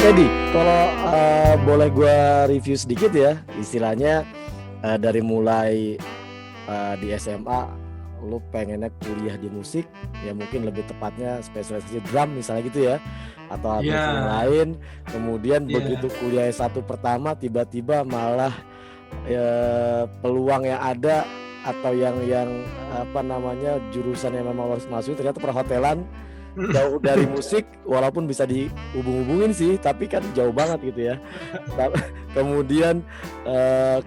Oke Di, kalau boleh gue review sedikit ya, istilahnya dari mulai di SMA lu pengennya kuliah di musik, ya mungkin lebih tepatnya spesialisasi drum misalnya gitu ya, atau alat musik yang Iya, lain. Kemudian iya, begitu kuliah S1 pertama tiba-tiba malah peluang yang ada atau yang apa namanya jurusan yang memang harus masuk ternyata perhotelan, jauh dari musik walaupun bisa dihubung-hubungin sih tapi kan jauh banget gitu ya. Kemudian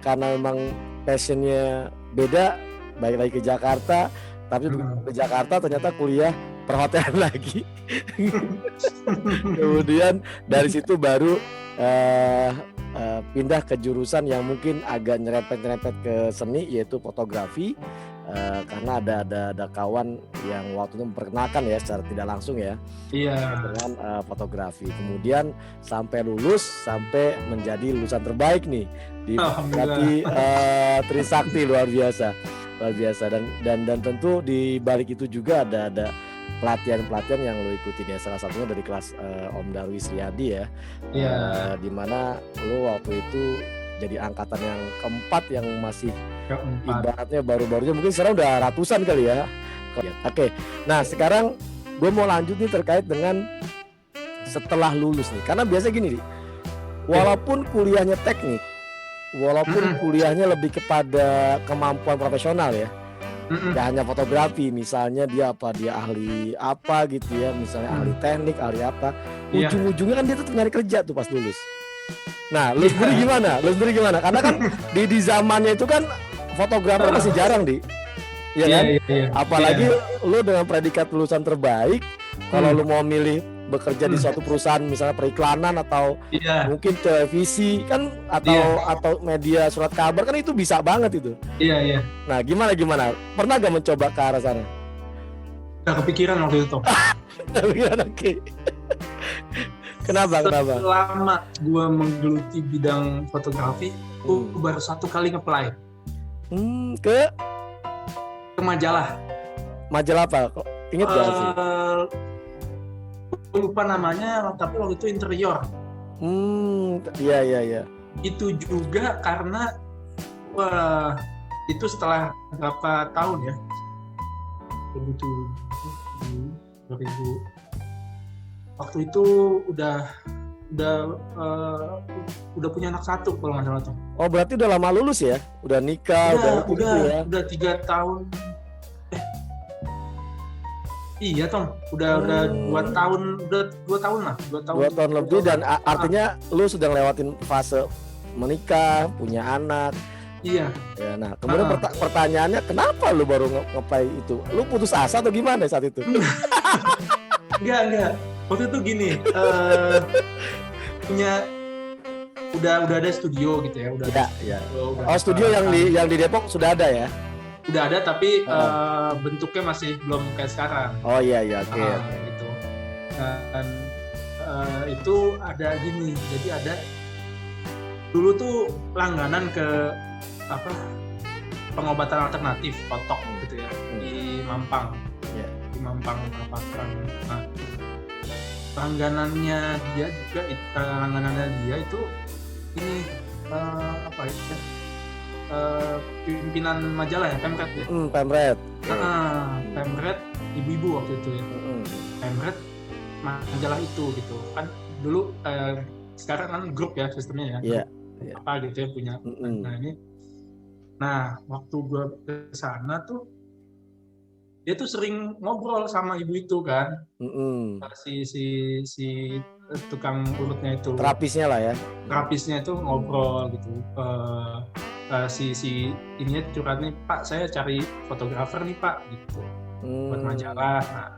karena memang passionnya beda, balik lagi ke Jakarta, tapi ke Jakarta ternyata kuliah perhotelan lagi. Kemudian dari situ baru pindah ke jurusan yang mungkin agak nyerempet-nyerempet ke seni, yaitu fotografi. Karena ada kawan yang waktu itu memperkenalkan ya secara tidak langsung ya iya. dengan fotografi. Kemudian sampai lulus, sampai menjadi lulusan terbaik nih di Berarti Alhamdulillah. Trisakti, luar biasa dan tentu di balik itu juga ada pelatihan yang lo ikutin ya, salah satunya dari kelas Om Darwis Riyadi ya, Iya, di mana lo waktu itu jadi angkatan yang keempat yang masih keempat. ibaratnya baru-barunya, mungkin sekarang udah ratusan kali ya. Oke, nah sekarang gue mau lanjut nih terkait dengan setelah lulus nih, karena biasa gini nih, walaupun kuliahnya teknik, walaupun kuliahnya lebih kepada kemampuan profesional ya, gak hanya fotografi, misalnya dia ahli apa gitu ya, misalnya ahli teknik, ahli apa, Iya, ujung-ujungnya kan dia tuh nyari kerja tuh pas lulus. Nah, lu sendiri iya, gimana? Karena kan di zamannya itu kan fotografer masih jarang ya iya, kan? iya, iya, Apalagi iya. lu dengan predikat lulusan terbaik, kalau lu mau milih bekerja di Hmm, suatu perusahaan misalnya periklanan atau iya, mungkin televisi kan, iya, atau media surat kabar kan, itu bisa banget itu. iya, iya. Nah, gimana? Pernah gak mencoba ke arah sana? Udah kepikiran waktu itu. Oke. Kenapa? Selama gue menggeluti bidang fotografi, gue baru satu kali nge-apply Ke ke majalah. majalah apa? Kok inget gak sih? Gue lupa namanya, tapi waktu itu interior. Iya. Itu juga karena wah, itu setelah berapa tahun ya, 2000 waktu itu udah punya anak satu kalau nggak salah tuh. Oh, berarti udah lama lulus ya? Udah nikah, gitu ya? Udah 3 tahun. Iya Tom, udah 2 tahun, udah 2 tahun lah, 2 tahun. 2 tahun lebih, dan artinya lu sudah lewatin fase menikah, punya anak. Iya. Ya, nah kemudian pertanyaannya, kenapa lu baru nge-apply itu? Lu putus asa atau gimana saat itu? Enggak. Waktu itu gini, punya udah ada studio gitu ya, Ya. Oh, studio yang di Depok sudah ada ya? Udah ada, tapi bentuknya masih belum kayak sekarang. Oh iya, oke. Gitu. Dan itu ada gini, jadi ada dulu tuh langganan ke pengobatan alternatif kotok gitu ya, di Mampang. Yeah. Di Mampang Perapatan. Nah, langganannya dia itu ini pimpinan majalah ya, Pemret ya. Pemret. Pemret ibu-ibu waktu itu ya. Pemret majalah itu gitu kan dulu. Sekarang kan grup ya sistemnya ya. Iya. Apa gitu ya punya. Nah waktu gue kesana tuh, dia tuh sering ngobrol sama ibu itu kan. Si tukang urutnya itu, terapisnya lah ya. Terapisnya itu ngobrol gitu. Si ininya curhat nih, Pak, saya cari fotografer nih Pak gitu, buat majalah. Nah,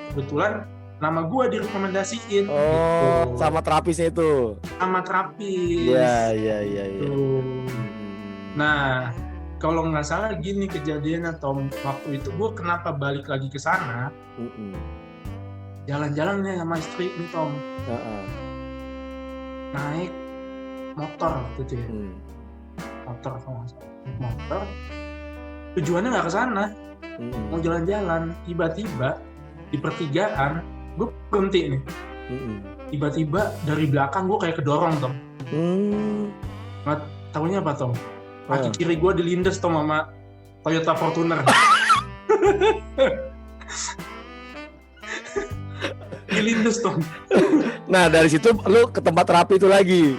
kebetulan nama gue direkomendasiin. Gitu. Sama terapisnya itu. Sama terapis. Iya. Nah, kalau nggak salah gini kejadiannya Tom, waktu itu gue kenapa balik lagi ke sana? Jalan-jalan nih sama istri nih Tom. Naik motor gitu ya. Motor. Tujuannya nggak ke sana. Mau jalan-jalan. Tiba-tiba di pertigaan gue berhenti nih. Tiba-tiba dari belakang gue kayak kedorong Tom. Nggak taunya apa Tom? Kaki kiri gue dilindes Tom sama Toyota Fortuner. Dilindes Tom. Nah dari situ lu ke tempat terapi itu lagi.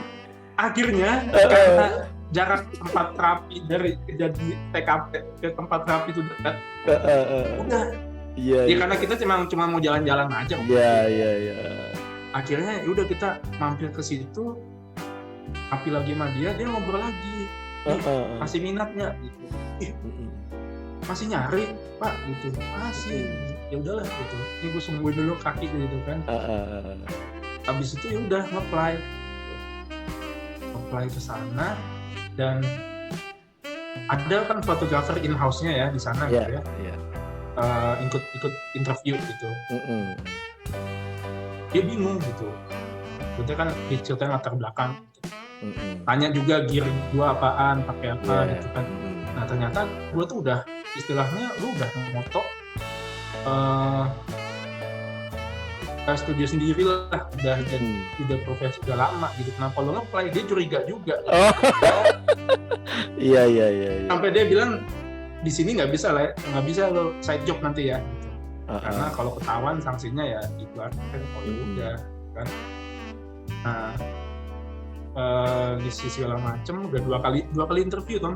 Akhirnya karena jarak tempat terapi dari kejadian TKP ke tempat terapi itu dekat. Udah. Iya. Ya karena kita cuma mau jalan-jalan aja. Iya. Akhirnya udah kita mampir ke situ, tapi lagi sama dia ngobrol lagi. Masih minat nggak gitu? Masih nyari Pak gitu. Masih. Ya udahlah gitu. Ini gue sembuhin dulu kaki gitu kan. Habis itu ya udah nge-apply ke sana dan ada kan fotografer in-house-nya ya di sana gitu ya. Ikut interview gitu. Dia bingung gitu. Kita kan diceritain latar belakang. Tanya juga gear gua apaan, pakai apa gitu kan. Nah ternyata gua tuh udah istilahnya lu udah moto studio sendiri lah, udah profesi udah lama gitu. Kenapa lo nge-apply? Dia curiga juga. Iya. Sampai dia bilang di sini nggak bisa lo side job nanti ya. Gitu. Karena kalau ketahuan sanksinya ya dikeluarkan. Oh ya udah kan. Nah di segala macem udah dua kali interview Tom.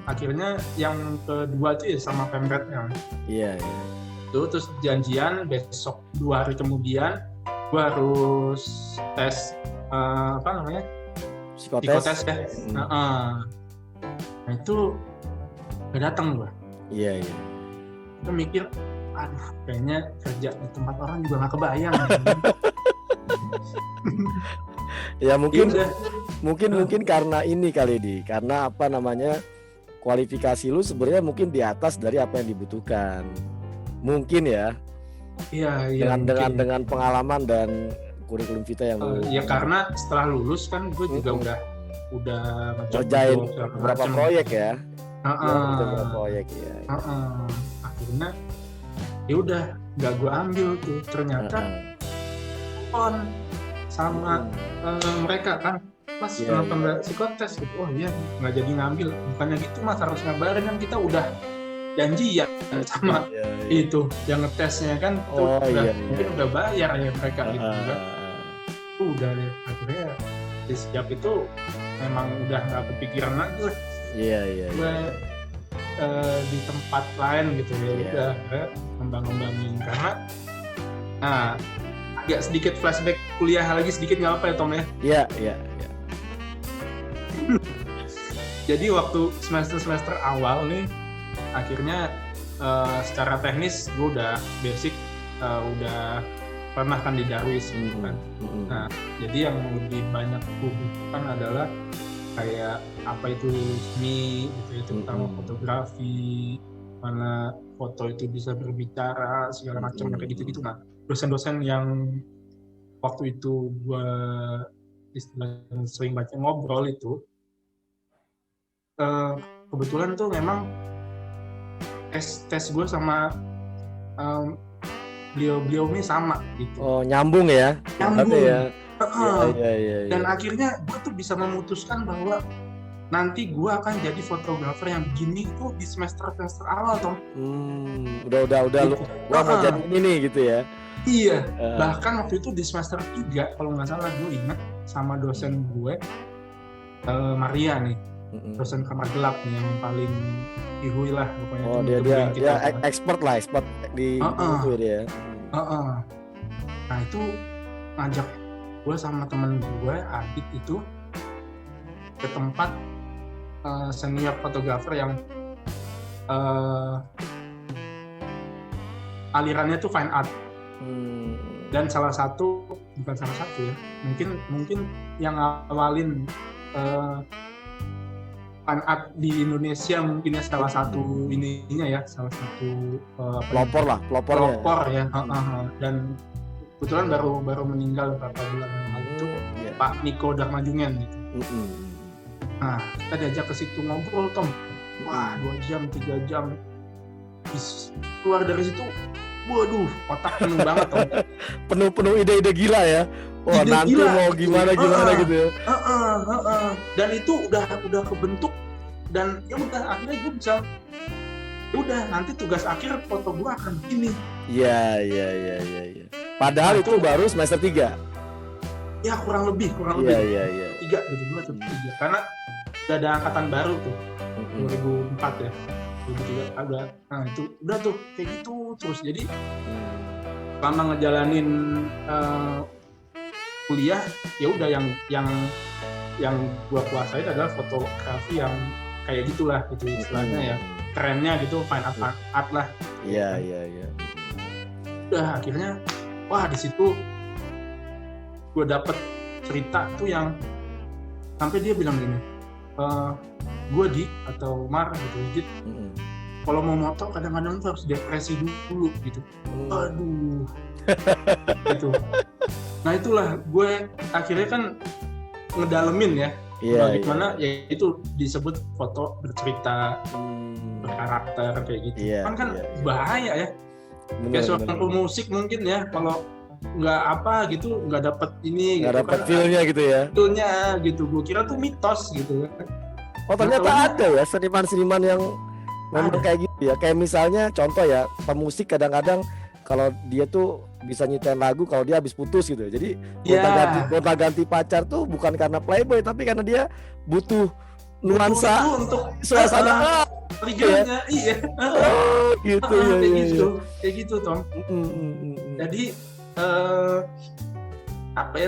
Akhirnya yang kedua tuh ya sama Pemretnya. Iya. Terus janjian besok 2 hari kemudian gue harus tes psikotes ya. Nah itu gak datang gue. Iya. Gue mikir, aduh kayaknya kerja di tempat orang juga gak kebayang. Ya mungkin karena ini kali di, karena apa namanya kualifikasi lu sebenarnya mungkin di atas dari apa yang dibutuhkan. Mungkin ya. Iya. Dengan pengalaman dan kurikulum kita yang ya karena setelah lulus kan gue juga udah ngerjain beberapa proyek ya. Beberapa proyek ya. Akhirnya ya udah nggak gue ambil tuh, ternyata on sama mereka kan pas nonton psikotes gitu. Oh iya nggak jadi ngambil, bukannya gitu Mas, harus ngabarin kan kita udah janji ya sama itu yang ngetesnya kan. Mungkin udah bayar ya mereka gitu kan. Udah deh akhirnya sejak itu memang udah nggak kepikiran lagi lah. Gue di tempat lain gitu ya udah ngembangin karena agak sedikit flashback kuliah lagi sedikit nggak apa ya Tom ya. Iya. Jadi waktu semester awal nih akhirnya secara teknis gue udah basic udah pernah kan di Darwis gitu kan. Nah jadi yang lebih banyak gue butuhkan adalah kayak apa itu seni gitu ya, terutama fotografi, mana foto itu bisa berbicara segala macam kayak gitu. Nah dosen-dosen yang waktu itu gue istilahnya sering baca ngobrol itu kebetulan tuh memang tes gue sama beliau ini sama gitu. Oh nyambung ya? Nyambung. Ya. Iya. Dan akhirnya gue tuh bisa memutuskan bahwa nanti gue akan jadi fotografer yang begini tuh di semester awal Tom. Udah lu gua mau jadi ini nih gitu ya. Iya. Bahkan waktu itu di semester 3 kalau nggak salah gue ingat sama dosen gue Maria nih. Dosen kamar gelap nih yang paling dihui lah pokoknya. Oh dia expert di itu dia. Nah itu ngajak gue sama temen gue Adit itu ke tempat senior fotografer yang alirannya tuh fine art. Dan bukan salah satu ya, mungkin yang awalin fine art di Indonesia mungkin ya salah satu salah satu pelopor ya. Dan kebetulan baru meninggal beberapa bulan yang lalu itu Pak Niko Darmajungan gitu. Nah kita diajak ke situ ngobrol Tom, 2 jam 3 jam, keluar dari situ waduh, otak penuh banget Tom. Penuh ide-ide gila ya. Wah, Ide nanti gila, mau gitu. gimana gitu ya. Dan itu udah kebentuk, dan ya udah akhirnya gue bisa, ya udah nanti tugas akhir foto gue akan begini. Iya. Padahal Nah, itu baru semester 3. Ya kurang lebih Iya. 3 gitu, 2 atau 3, karena udah ada angkatan baru tuh 2004 ya, 2003 ada. Nah itu udah tuh kayak gitu terus. Jadi selama ngejalanin kuliah ya udah yang gua kuasain adalah fotografi yang kayak gitulah gitu istilahnya ya, kerennya gitu, fine art lah. Iya. Udah akhirnya wah di situ gue dapet cerita tuh yang sampai dia bilang gini, gue Di atau Mar gitu, Dit, kalau mau moto kadang-kadang tuh harus depresi dulu gitu. Aduh gitu. Nah itulah gue akhirnya kan ngedalemin ya, bagaimana ya itu disebut foto bercerita, berkarakter kayak gitu. Kan bahaya ya. Kayak seorang pemusik mungkin ya, kalau nggak apa gitu, nggak dapet ini, nggak gitu, dapet feel-nya gitu ya. Feel-nya gitu, gue kira tuh mitos gitu. Oh ternyata ada ya seniman-seniman yang memang kayak gitu ya. Kayak misalnya contoh ya, pemusik kadang-kadang kalau dia tuh bisa nyiptain lagu kalau dia habis putus gitu. Jadi gonta-ganti pacar tuh bukan karena playboy, tapi karena dia butuh nuansa untuk suasana triggernya. Iya. Gitu kayak gitu Tom. Jadi apa ya,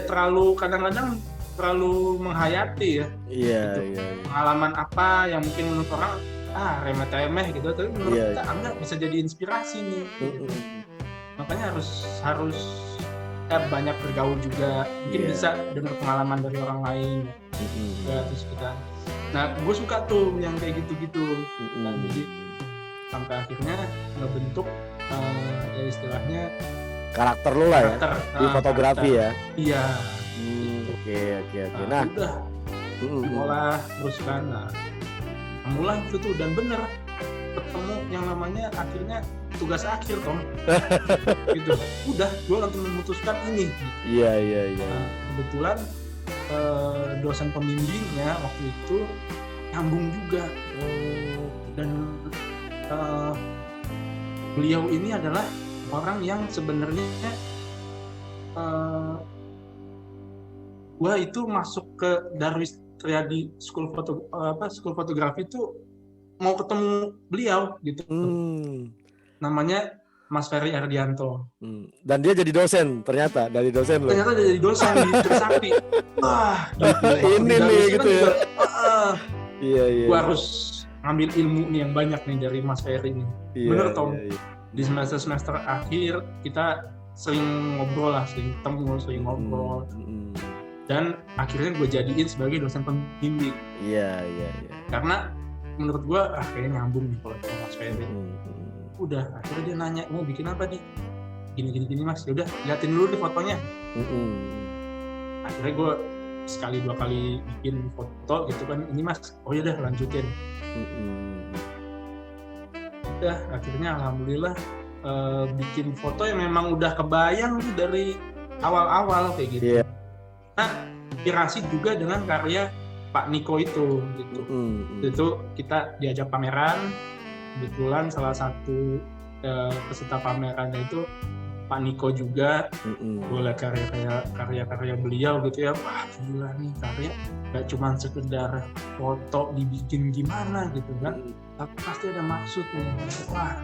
kadang-kadang terlalu menghayati ya. Iya. Pengalaman apa yang mungkin menurut orang remeh-temeh gitu, tapi menurut kita anggap bisa jadi inspirasi nih. Makanya harus banyak bergaul juga, mungkin bisa dengar pengalaman dari orang lain ya. Terus kita, nah gue suka tuh yang kayak gitu-gitu. Nah, jadi sampai akhirnya ngebentuk ya istilahnya karakter lo lah ya di fotografi ya. Iya. Oke. Nah udah sekolah terus kan, mulai itu tuh, dan bener ketemu yang namanya akhirnya tugas akhir Tom. Gitu. Udah gue langsung memutuskan ini. Iya. Nah, kebetulan dosen pembimbingnya waktu itu nyambung juga, dan beliau ini adalah orang yang sebenarnya gua itu masuk ke Darwis Triadi School Fotografi itu mau ketemu beliau gitu. Namanya Mas Ferry Ardianto. Dan dia jadi dosen ternyata, dari dosen loh. Ternyata jadi dosen di Trisakti. Wah, ini nih gitu ya. Iya. Gua harus ngambil ilmu nih yang banyak nih dari Mas Ferry nih. Bener Tom. Iya. Di semester akhir kita sering ngobrol lah, sering ngobrol. Dan akhirnya gue jadiin sebagai dosen pembimbing. Iya. Karena menurut gue kayaknya nyambung nih kalau Mas Ferry. Udah akhirnya dia nanya, mau bikin apa nih? Gini Mas. Ya udah, liatin dulu deh fotonya. Akhirnya gue sekali 2 kali bikin foto gitu kan, ini Mas, oh ya udah lanjutin. Udah akhirnya alhamdulillah bikin foto yang memang udah kebayang tuh dari awal-awal kayak gitu. Nah, inspirasi juga dengan karya Pak Niko itu gitu. Itu kita diajak pameran, kebetulan salah satu peserta pamerannya itu Pak Niko juga. Boleh karya-karya beliau gitu ya. Wah gila nih, karya gak cuma sekedar foto dibikin gimana gitu kan, tapi pasti ada maksud nih. Wah,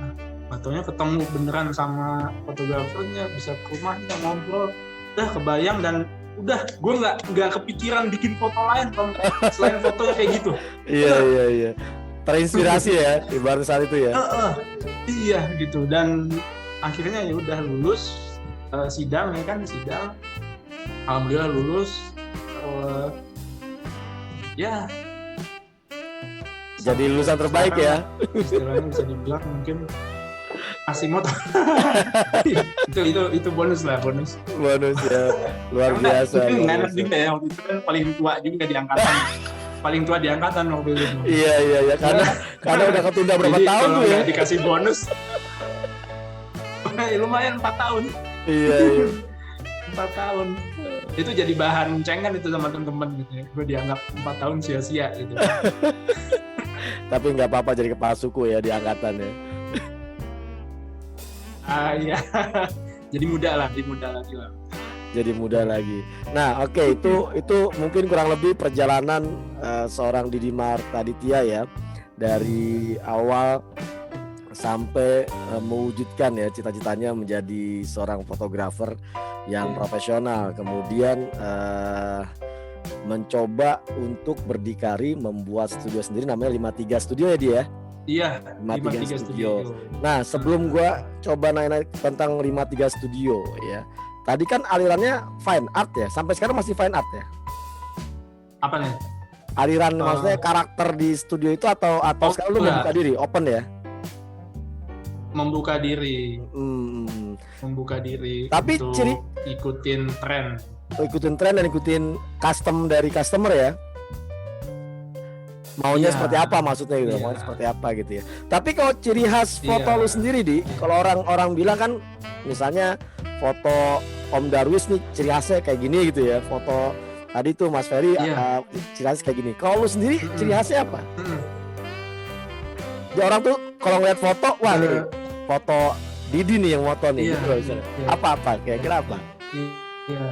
fotonya ketemu beneran sama fotografernya, bisa ke rumahnya ngobrol, udah kebayang. Dan udah gue nggak kepikiran bikin foto lain selain fotonya kayak gitu. Iya. Terinspirasi ya ibarat saat itu ya. Iya gitu. Dan akhirnya ya udah lulus, sidang, alhamdulillah lulus. Ya jadi lulusan terbaik ya. Istilahnya bisa dibilang mungkin masih motor. itu bonus ya, luar biasa. Itu enak juga ya, waktu itu kan paling tua juga di angkatan. Paling tua di angkatan waktu itu. Iya, karena udah ketunda berapa tahun tuh ya. Dikasih bonus. Lumayan 4 tahun. Iya, iya. 4 tahun. Itu jadi bahan cengan itu sama teman-teman gitu ya. Gue dianggap 4 tahun sia-sia gitu. Tapi nggak apa-apa jadi kepala suku ya di angkatan ya. Iya. Jadi muda lagi lah. Jadi muda lagi. Nah, oke, itu mungkin kurang lebih perjalanan seorang Didimar Aditya ya, dari awal sampai mewujudkan ya cita-citanya menjadi seorang fotografer yang profesional. Kemudian mencoba untuk berdikari membuat studio sendiri namanya 53 Studio ya dia. Iya, 53 Studio. Nah, sebelum gua coba nanya tentang 53 Studio ya. Tadi kan alirannya fine art ya. Sampai sekarang masih fine art ya. Apa nih? Aliran maksudnya karakter di studio itu atau sekarang lu membuka diri, open ya? Membuka diri. Membuka diri. Tapi untuk ikutin tren. Ikutin tren dan ikutin custom dari customer ya. Maunya seperti apa maksudnya gitu, maunya seperti apa gitu ya. Tapi kalau ciri khas foto lu sendiri kalau orang bilang kan misalnya foto Om Darwis nih ciri khasnya kayak gini gitu ya. Foto tadi tuh Mas Ferry ciri khasnya kayak gini. Kalau lu sendiri ciri khasnya apa? Jadi orang tuh kalau ngeliat foto, wah nih foto Didi nih yang foto nih gitu. Apa-apa kira-kira apa? Iya.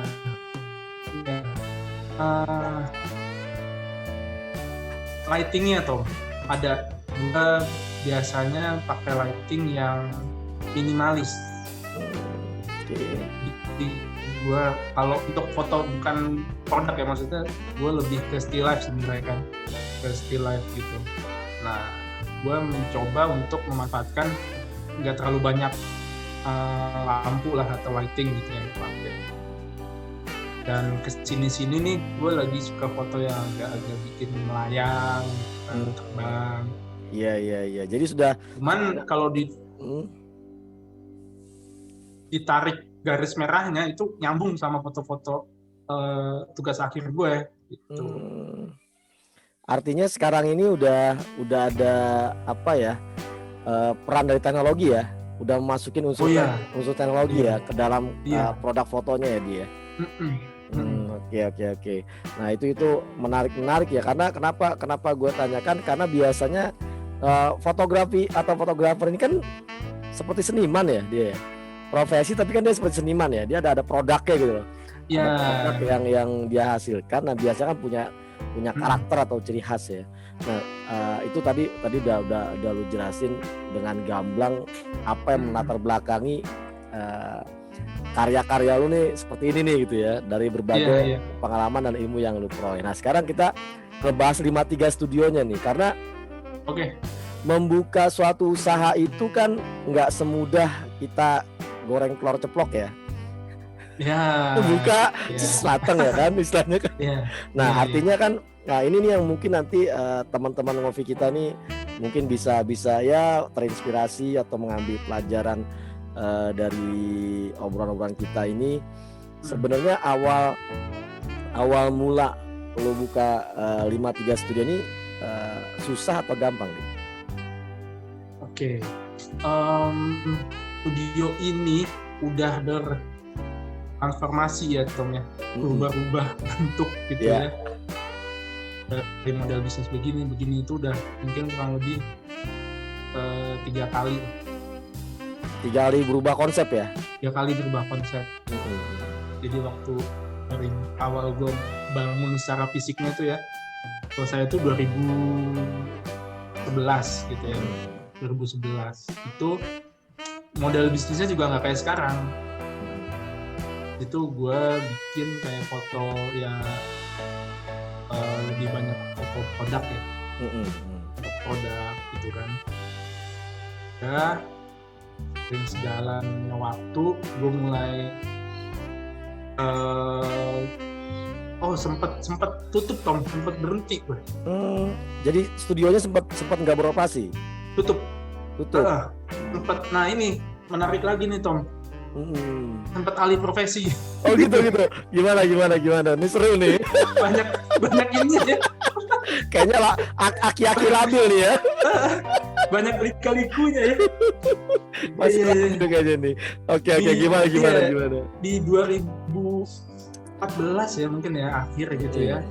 Lightingnya Tom, ada gua biasanya pakai lighting yang minimalis. Jadi gua kalau untuk foto bukan produk ya, maksudnya gua lebih ke still life sebenarnya kan, ke still life gitu. Nah, gua mencoba untuk memanfaatkan nggak terlalu banyak lampu lah atau lighting gitu yang dipakai. Dan kesini-sini nih gue lagi suka foto yang agak bikin melayang, terbang. Iya. Jadi sudah. Cuman kalau ditarik garis merahnya itu nyambung sama foto-foto tugas akhir gue gitu. Artinya sekarang ini udah ada apa ya, peran dari teknologi ya, udah masukin unsur teknologi ya ke dalam produk fotonya ya dia. Oke. Nah itu menarik ya, karena kenapa gue tanyakan, karena biasanya fotografi atau fotografer ini kan seperti seniman ya dia, profesi tapi kan dia seperti seniman ya, dia ada produknya gitu loh. Ada produk yang dia hasilkan. Nah biasanya kan punya karakter atau ciri khas ya. Nah itu tadi udah lu jelasin dengan gamblang apa yang melatar belakangi karya-karya lu nih seperti ini nih gitu ya, dari berbagai pengalaman dan ilmu yang lu peroleh. Nah sekarang kita ngebahas 53 studionya nih, karena membuka suatu usaha itu kan nggak semudah kita goreng telur ceplok ya. Buka selateng ya kan istilahnya kan. Nah artinya kan, nah ini nih yang mungkin nanti teman-teman ngopi kita nih mungkin bisa ya terinspirasi atau mengambil pelajaran dari obrolan-obrolan kita ini. Sebenarnya awal mula lo buka 53 Studio ini susah atau gampang nih? Studio ini udah bertransformasi ya Tom ya, berubah bentuk gitu ya. Dari model bisnis begini itu udah mungkin kurang lebih 3 kali. 3 kali berubah konsep ya? 3 kali berubah konsep. Jadi waktu dari awal gue bangun secara fisiknya tuh ya, kalau saya tuh 2011 gitu ya, 2011 itu model bisnisnya juga nggak kayak sekarang. Itu gue bikin kayak foto ya lebih banyak foto produk ya, produk gitu kan. Ya dengan sejalannya waktu gue mulai sempat tutup Tom, sempat berhenti gue. Jadi studionya sempat nggak beroperasi? Tutup. Sempat. Nah ini menarik lagi nih Tom. Sempat alih profesi. Oh gitu. Gimana? Ini seru nih. banyak ini ya. Kayaknya lah aki-aki labil nih ya. banyak lika-likunya ya. Masih Iya, iya. lanjut aja nih. Oke, gimana. Di 2014 ya mungkin ya akhir gitu ya.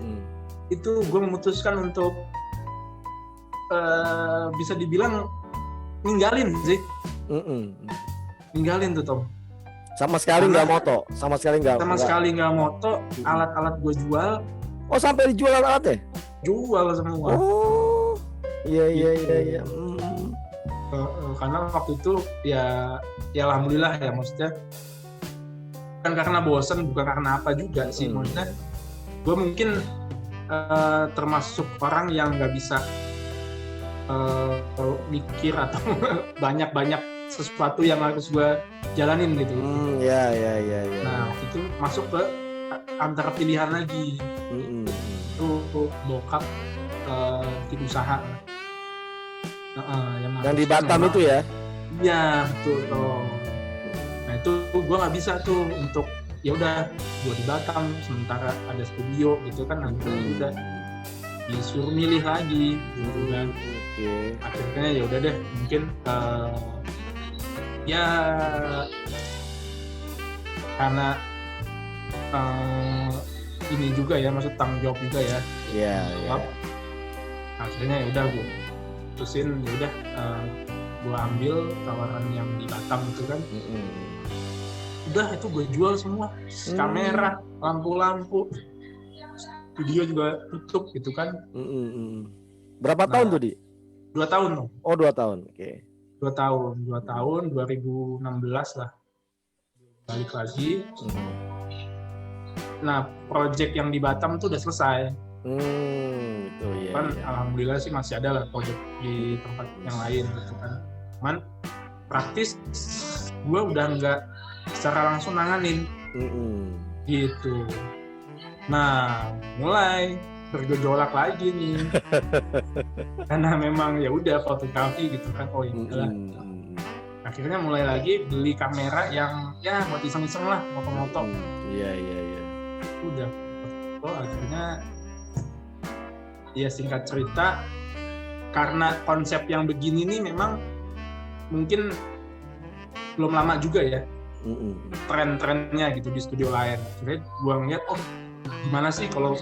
Itu gue memutuskan untuk bisa dibilang ninggalin sih. Ninggalin tuh Tom. Sama sekali nggak moto, sama sekali nggak moto. Alat-alat gue jual. Oh, sampai dijual alatnya? Jual semua. Oh, iya. Karena waktu itu ya alhamdulillah ya, maksudnya bukan karena bosan, bukan karena apa juga sih, maksudnya gue mungkin termasuk orang yang nggak bisa mikir atau banyak sesuatu yang harus gue jalanin gitu. Iya. Nah waktu itu masuk ke antara pilihan lagi. Itu bokap bikin usaha. Yang di Batam itu ya? Iya betul toh. Nah itu gue nggak bisa tuh untuk ya udah gue di Batam sementara ada studio gitu kan, nanti udah disuruh milih lagi gitu kan. Akhirnya ya udah deh, mungkin ya karena ini juga ya, maksud tanggung jawab juga ya. Iya. Akhirnya ya udah gue putusin, ya udah gue ambil tawaran yang di Batam itu kan. Udah itu gue jual semua, kamera, lampu-lampu, studio juga tutup gitu kan. Berapa tahun tuh, Di? 2 tahun loh. Oh, 2 tahun. Oke. 2 tahun, 2016 lah balik lagi. Nah, project yang di Batam tuh udah selesai. Itu ya. Kan alhamdulillah sih masih ada lah project di tempat yang lain gitu kan. Cuman praktis gue udah nggak secara langsung nanganin. Gitu. Nah, mulai bergejolak lagi nih. Karena memang ya udah fotografi gitu kan. Oh ya udahlah. Akhirnya mulai lagi beli kamera yang ya buat iseng-iseng lah, foto-foto. Iya. Udah foto, akhirnya ya singkat cerita, karena konsep yang begini nih memang mungkin belum lama juga ya. Tren-trennya gitu di studio lain. Akhirnya gue ngeliat, oh gimana sih kalau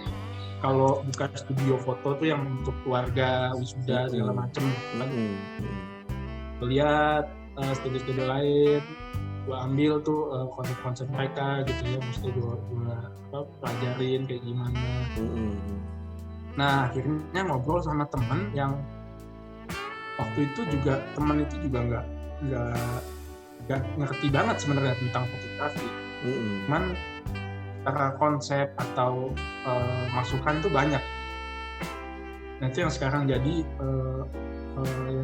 buka studio foto tuh yang untuk keluarga, wisuda segala macem. Lihat studio-studio lain, gue ambil tuh konsep-konsep mereka gitu ya, mesti gue pelajarin kayak gimana. Nah akhirnya ngobrol sama temen yang waktu itu juga, temen itu juga nggak ngerti banget sebenarnya tentang fotografi. Cuman cara konsep atau masukan tuh banyak. Nah itu yang sekarang jadi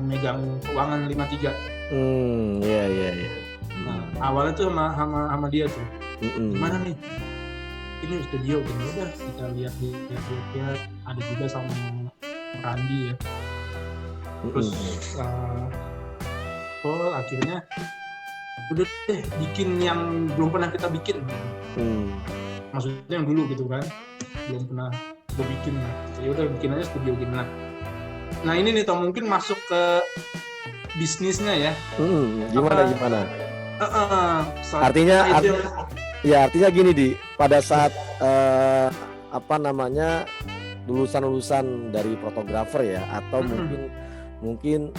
megang keuangan 53. Iya. Nah awalnya tuh sama dia tuh. Gimana nih? Ini studio kan, udah kita lihat ada juga sama Randi ya. Terus akhirnya udah deh bikin yang belum pernah kita bikin. Maksudnya yang dulu gitu kan, belum pernah gue bikin. Ya udah bikin aja studio gimana. Nah ini nih Tom, mungkin masuk ke bisnisnya ya. Gimana? Artinya gini, Di, pada saat lulusan dari fotografer ya, atau mungkin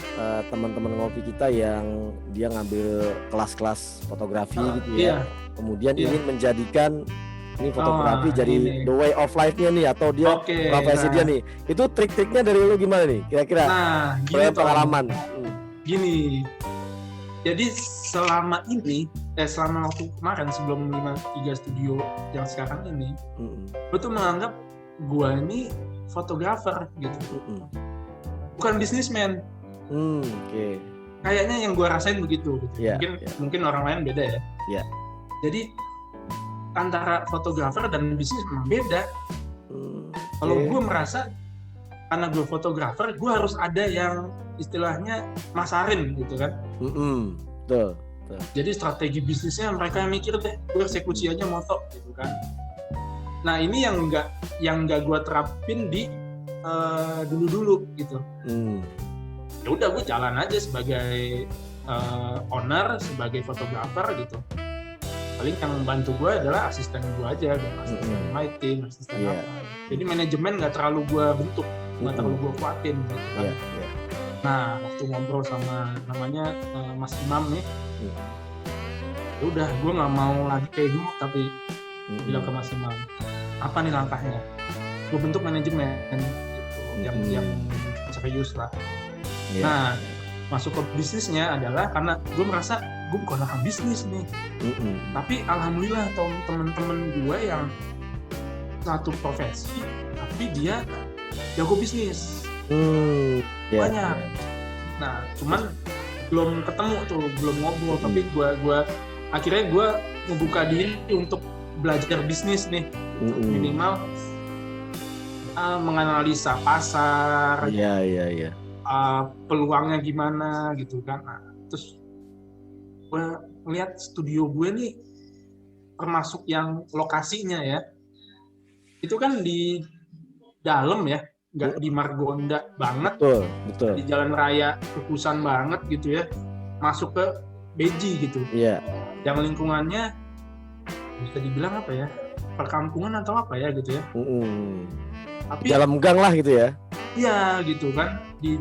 teman-teman ngopi kita yang dia ngambil kelas-kelas fotografi gitu ya, kemudian ingin menjadikan ini fotografi jadi the way of life-nya nih, atau dia profesi dia nih, itu trik-triknya dari lu gimana nih kira-kira? Gini pengalaman. Gini, jadi selama waktu kemarin sebelum 53 studio yang sekarang ini, gue tuh menganggap gue ini fotografer gitu, bukan bisnismen. Kayaknya yang gue rasain begitu. Mungkin orang lain beda ya. Jadi antara fotografer dan bisnis memang beda. Kalau gue merasa karena gue fotografer, gue harus ada yang istilahnya masarin gitu kan. Betul. Jadi strategi bisnisnya mereka yang mikir deh, gue eksekusi aja moto gitu kan. Nah ini yang nggak gue terapin di dulu gitu. ya udah gue jalan aja sebagai owner, sebagai fotografer gitu. Paling yang membantu gue adalah asisten gue aja, asisten lighting, asisten apa. Jadi manajemen nggak terlalu gue bentuk, nggak terlalu gue kuatin gitu kan. Nah waktu ngobrol sama namanya Mas Imam nih, ya udah gue nggak mau lagi kayak dulu, tapi bilang ke Mas Imam, apa nih langkahnya? Gue bentuk manajemen gitu, yang serius lah. Nah masuk ke bisnisnya adalah karena gue merasa gue bukan orang bisnis nih, tapi alhamdulillah temen-temen gue yang satu profesi tapi dia jago bisnis banyak. Nah cuman belum ketemu tuh, belum ngobrol, tapi gue akhirnya gue membuka diri untuk belajar bisnis nih, minimal menganalisa pasar, peluangnya gimana gitu kan. Nah, terus gue ngeliat studio gue nih termasuk yang lokasinya ya itu kan di dalam ya, nggak di Margonda banget, betul. Di jalan raya kukusan banget gitu ya, masuk ke Beji gitu, yang lingkungannya bisa dibilang apa ya, perkampungan atau apa ya gitu ya, tapi dalam gang lah gitu ya. Iya gitu kan, di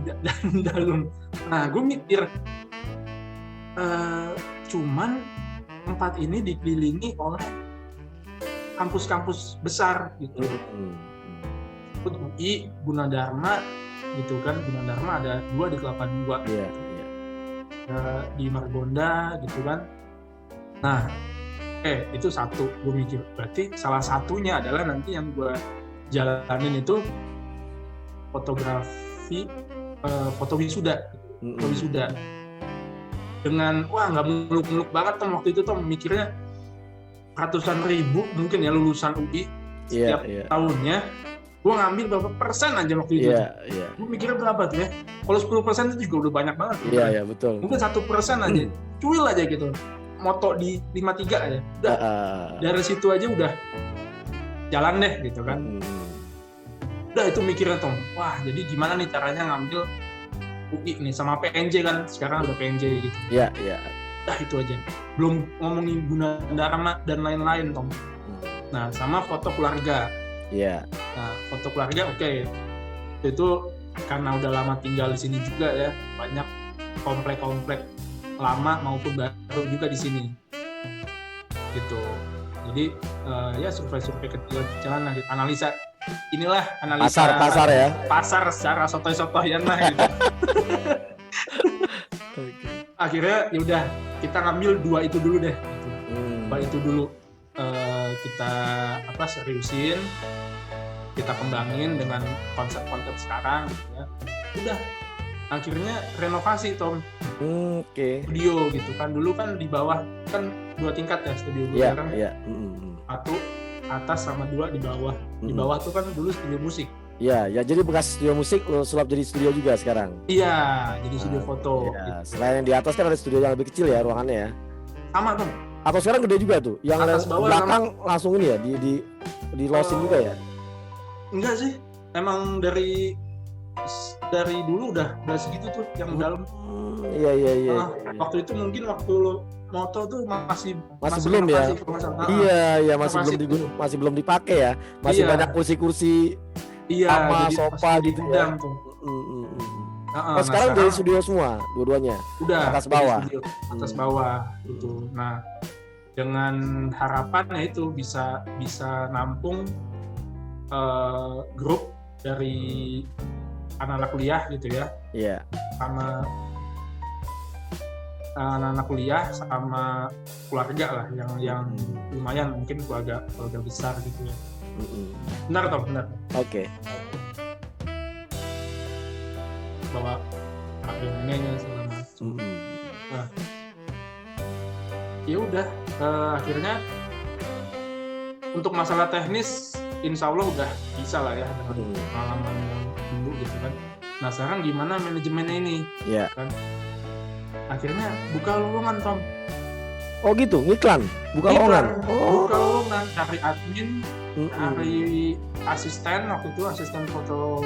dalam. Nah gue mikir cuman tempat ini dikelilingi oleh kampus-kampus besar gitu. UI, Gunadarma gitu kan, Gunadarma ada 2 di Kelapa II, di Margonda gitu kan. Nah itu satu, gue mikir berarti salah satunya adalah nanti yang gue jalanin itu fotografi, foto wisuda, dengan nggak muluk-muluk banget Tom waktu itu Tom, mikirnya ratusan ribu mungkin ya lulusan UI setiap tahunnya, gue ngambil berapa persen aja waktu itu. Gue mikirnya berapa tuh ya, kalau 10% itu juga udah banyak banget. Betul. Mungkin 1% aja, cuil aja gitu, moto di 53 aja, udah dari situ aja udah jalan deh gitu kan. Udah itu mikirnya Tom, wah jadi gimana nih caranya ngambil UI nih sama PNJ kan, sekarang ada PNJ gitu. Udah itu aja, belum ngomongin Gunadarma dan lain-lain Tom. Nah sama foto keluarga. Nah foto keluarga oke. Itu karena udah lama tinggal di sini juga ya, banyak komplek-komplek lama maupun baru juga di sini gitu. Jadi ya survei-survei kecil-kecilan lah, analisa. Inilah analisa pasar ya, pasar secara sotoy-sotoyan lah gitu. Akhirnya ya udah kita ngambil 2 itu dulu deh gitu. 2 itu dulu kita seriusin, kita kembangin dengan konsep-konsep sekarang gitu ya. Udah akhirnya renovasi Tom. Studio gitu kan, dulu kan di bawah kan 2 tingkat ya studio gue sekarang. Satu atas sama 2 di bawah. Di bawah tuh kan dulu studio musik. Jadi bekas studio musik lo sulap jadi studio juga sekarang. Jadi studio foto. Gitu. Selain yang di atas kan ada studio yang lebih kecil ya ruangannya ya. Sama Tom. Atau sekarang gede juga tuh. Yang atas bawah belakang langsung ini ya di lossing juga ya. Enggak sih. Emang dari dulu udah segitu tuh yang dalam. Waktu itu mungkin waktu lo moto tuh masih belum ya. Masih belum dipakai ya. Masih banyak kursi-kursi sama sofa gitu ya. Sekarang dari studio semua dua-duanya. Udah atas bawah. Atas bawah gitu. Nah, dengan harapannya itu bisa nampung grup dari anak-anak kuliah gitu ya. Sama anak-anak kuliah sama keluarga lah yang lumayan, mungkin keluarga besar gitu ya. Benar atau benar? Oke. Bawa ini segala macam. Nah, ya udah akhirnya untuk masalah teknis insya Allah udah bisa lah ya dengan pengalaman yang dulu gitu kan. Nah sekarang gimana manajemennya ini? Kan? Akhirnya buka lowongan Tom. Oh gitu, ngiklan, buka lowongan. Buka lowongan, cari admin, cari asisten waktu itu, asisten foto,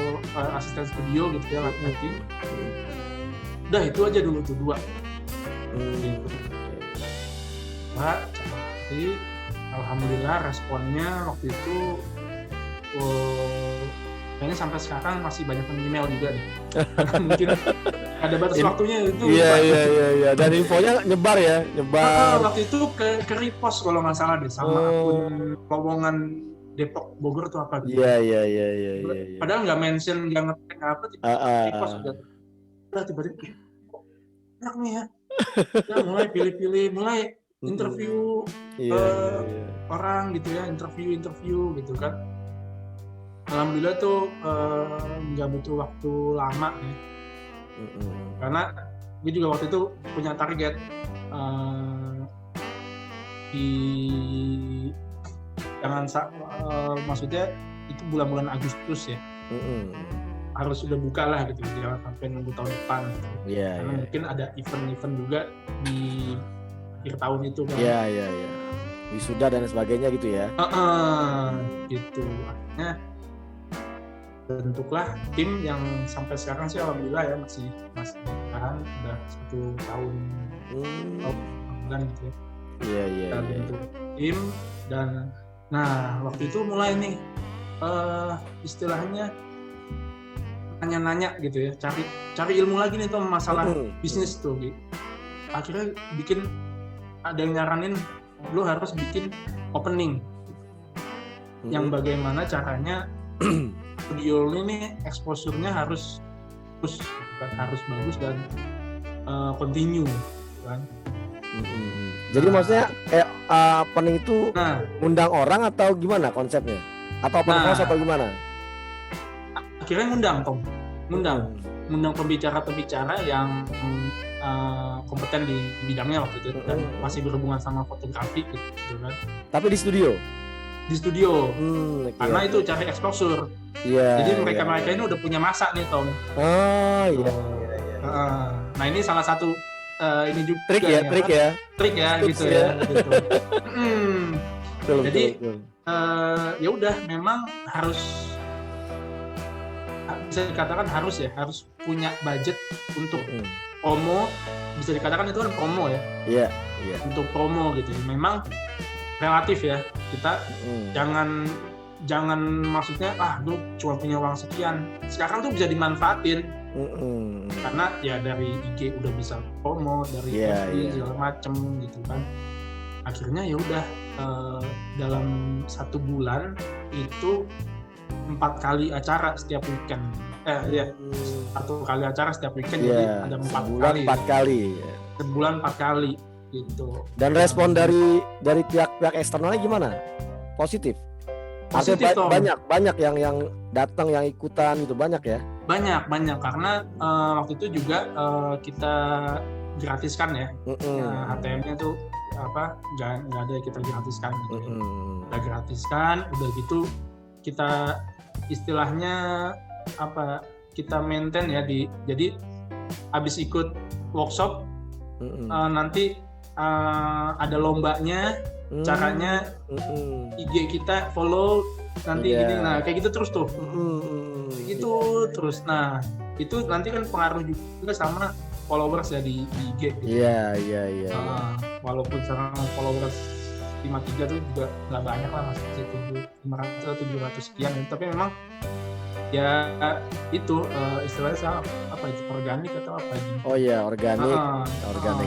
asisten studio gitu ya lagi. Udah itu aja dulu tuh 2. Hmm. Pak, jadi alhamdulillah responnya waktu itu kayaknya sampai sekarang masih banyak email juga nih. Mungkin ada batas waktunya itu. Iya. Dan infonya nyebar ya, nyebar. Waktu itu ke repost kalau nggak salah deh sama akun lowongan Depok Bogor tuh apa gitu. Iya. Padahal nggak mention, nggak ngetek apa, tiba-tiba repost udah tiba-tiba kok enak nih ya. Ya mulai pilih-pilih, mulai interview orang gitu ya, interview gitu kan. Alhamdulillah tuh nggak butuh waktu lama ya. Karena gue juga waktu itu punya target maksudnya itu bulan-bulan Agustus ya. Harus sudah buka lah gitu, jangan sampai nunggu tahun depan gitu. Karena mungkin ada event-event juga di akhir tahun itu kan. Iya. Wisuda dan sebagainya gitu ya. Gitu. Akhirnya bentuklah tim yang sampai sekarang sih alhamdulillah ya masih bertahan udah 1 tahun bulan gitu ya. Iya. Kita bentuk tim dan nah waktu itu mulai nih istilahnya nanya-nanya gitu ya, cari ilmu lagi nih tuh masalah bisnis tuh gitu. Akhirnya bikin, ada yang nyaranin lu harus bikin opening yang bagaimana caranya video ini exposure-nya harus bagus dan continue kan. Jadi maksudnya kayak opening itu ngundang orang atau gimana konsepnya? Atau open house atau gimana? Akhirnya ngundang pembicara yang kompeten di bidangnya waktu itu dan masih berhubungan sama fotografi gitu kan. Tapi di studio. Karena itu cari exposure. Jadi mereka ini udah punya masa nih Tom. Iya. Nah ini salah satu ini juga trik ya gitu ya. Gitu. Jadi ya udah memang harus bisa dikatakan harus punya budget untuk promo, bisa dikatakan itu kan promo ya. Iya. Untuk promo gitu. Memang relatif ya. Kita jangan maksudnya lu cuma punya uang sekian. Sekarang tuh bisa dimanfaatin. Karena ya dari IG udah bisa promo, dari FB segala macem gitu kan. Akhirnya ya udah dalam 1 bulan itu 4 kali acara setiap weekend. 1 kali acara setiap weekend, jadi ada 4 kali. Sebulan 4 kali gitu. Dan respon dari pihak-pihak eksternalnya gimana? Positif Tom. banyak yang datang, yang ikutan gitu, banyak ya? Banyak karena waktu itu juga kita gratiskan ya. ATM-nya tuh nggak ada, kita gratiskan gitu. Udah gratiskan, udah gitu kita istilahnya kita maintain ya jadi habis ikut workshop nanti ada lombanya, caranya IG kita follow nanti gini, nah kayak gitu terus tuh. Terus nah itu nanti kan pengaruh juga sama followers ya di IG gitu. Iya. Walaupun sekarang followers 53 tuh juga nggak banyak lah, masih 500 atau 700 sekian, tapi memang ya itu istilahnya itu organik atau apa ini? Oh iya, organik.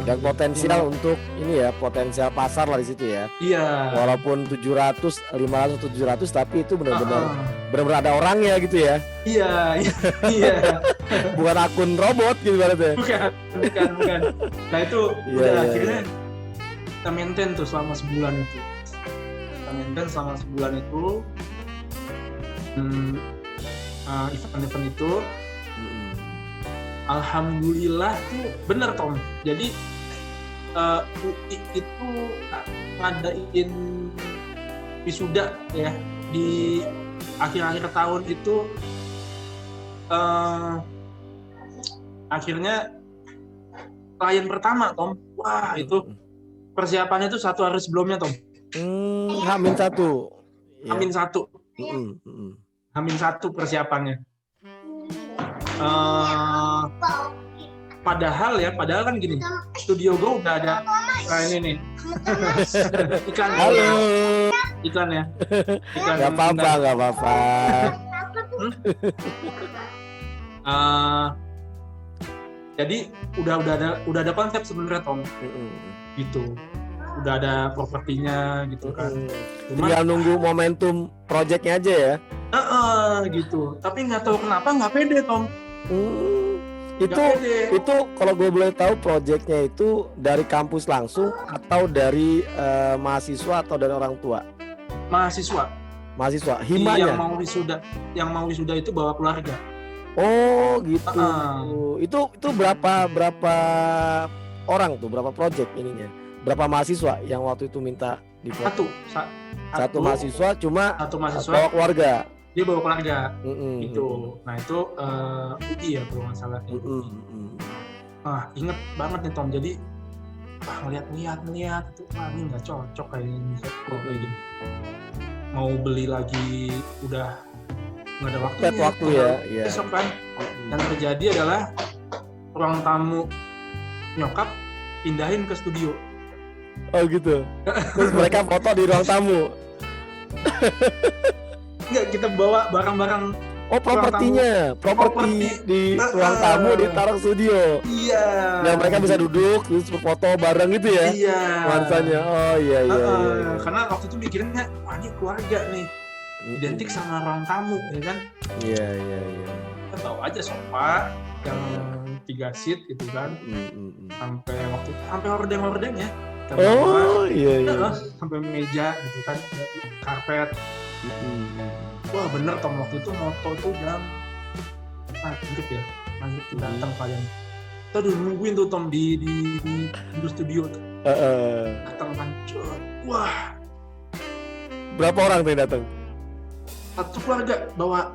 Dan potensial untuk ini ya, potensial pasar lah di situ ya. Iya. Walaupun 500 700 tapi itu benar-benar ada orangnya gitu ya. Iya. Bukan akun robot gitu berarti. Bukan. Nah itu udah akhirnya kita maintain tuh selama sebulan itu. Event-event itu alhamdulillah tuh bener Tom. Jadi itu ngadain wisuda ya di akhir-akhir tahun itu, akhirnya klien pertama Tom. Wah itu persiapannya tuh 1 hari sebelumnya Tom. H-1. H-1 persiapannya. padahal kan gini, studio gue udah ada ini nih. Iklan. Halo. Iklan ya. Gak apa-apa. Jadi udah ada konsep sebenarnya Tom. Gitu. Udah ada propertinya gitu kan. Tinggal nunggu momentum projectnya aja ya. Gitu. Tapi nggak tahu kenapa nggak pede Tom. Itu kalau gue boleh tahu projectnya itu dari kampus langsung atau dari mahasiswa atau dari orang tua? Mahasiswa. Himanya. Yang mau wisuda itu bawa keluarga. Oh gitu. Itu berapa orang tuh? Berapa project ininya? Berapa mahasiswa yang waktu itu minta difoto? Satu mahasiswa cuma bawa keluarga. Dia bawa keluarga gitu. Nah itu UI ya kalau nggak salah. Inget banget nih Tom. Jadi ngeliat tuh, ini nggak cocok kayaknya kayak gini. Mau beli lagi udah nggak ada waktu ya. Besok kan. Yang terjadi adalah ruang tamu nyokap pindahin ke studio. Oh gitu. Terus mereka foto di ruang tamu. Enggak, kita bawa barang-barang. Oh, properti di ruang tamu ditaruh studio. Iya. Yang mereka bisa duduk terus foto bareng gitu ya. Iya. Nuansanya. Oh iya. Karena waktu itu mikirnya, wah ini keluarga nih. Identik sama ruang tamu, ya kan? Iya. Kita bawa aja sofa yang 3 seat gitu kan. Sampai hordeng ya. Oh iya. Sampai meja gitu kan, karpet. Wah bener Tom, waktu itu moto tuh jam maghrib kita datang kalian. Kita udah nungguin tuh Tom di studio tuh. Datang kan, wah. Berapa orang tuh yang datang? Satu keluarga bawa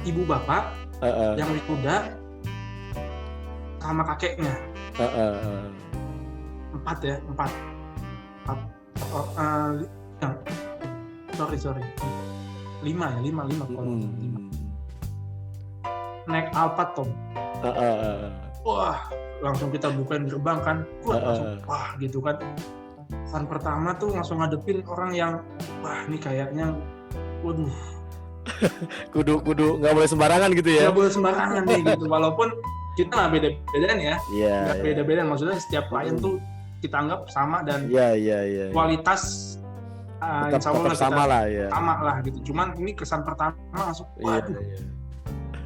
ibu bapak yang wisuda sama kakeknya. 4. Sorry. 5 kalau 5. Naik Alphard Tom. Wah, langsung kita bukain gerbang kan. Langsung wah gitu kan. Kesan pertama tuh langsung ngadepin orang yang wah ini kayaknya waduh. kudu nggak boleh sembarangan gitu ya. Nggak boleh sembarangan nih gitu. Walaupun kita nggak beda-bedaan ya. Nggak beda-bedaan, maksudnya setiap klien tuh kita anggap sama dan kualitas tetap sama lah ya. Sama lah gitu. Cuman ini kesan pertama langsung waduh.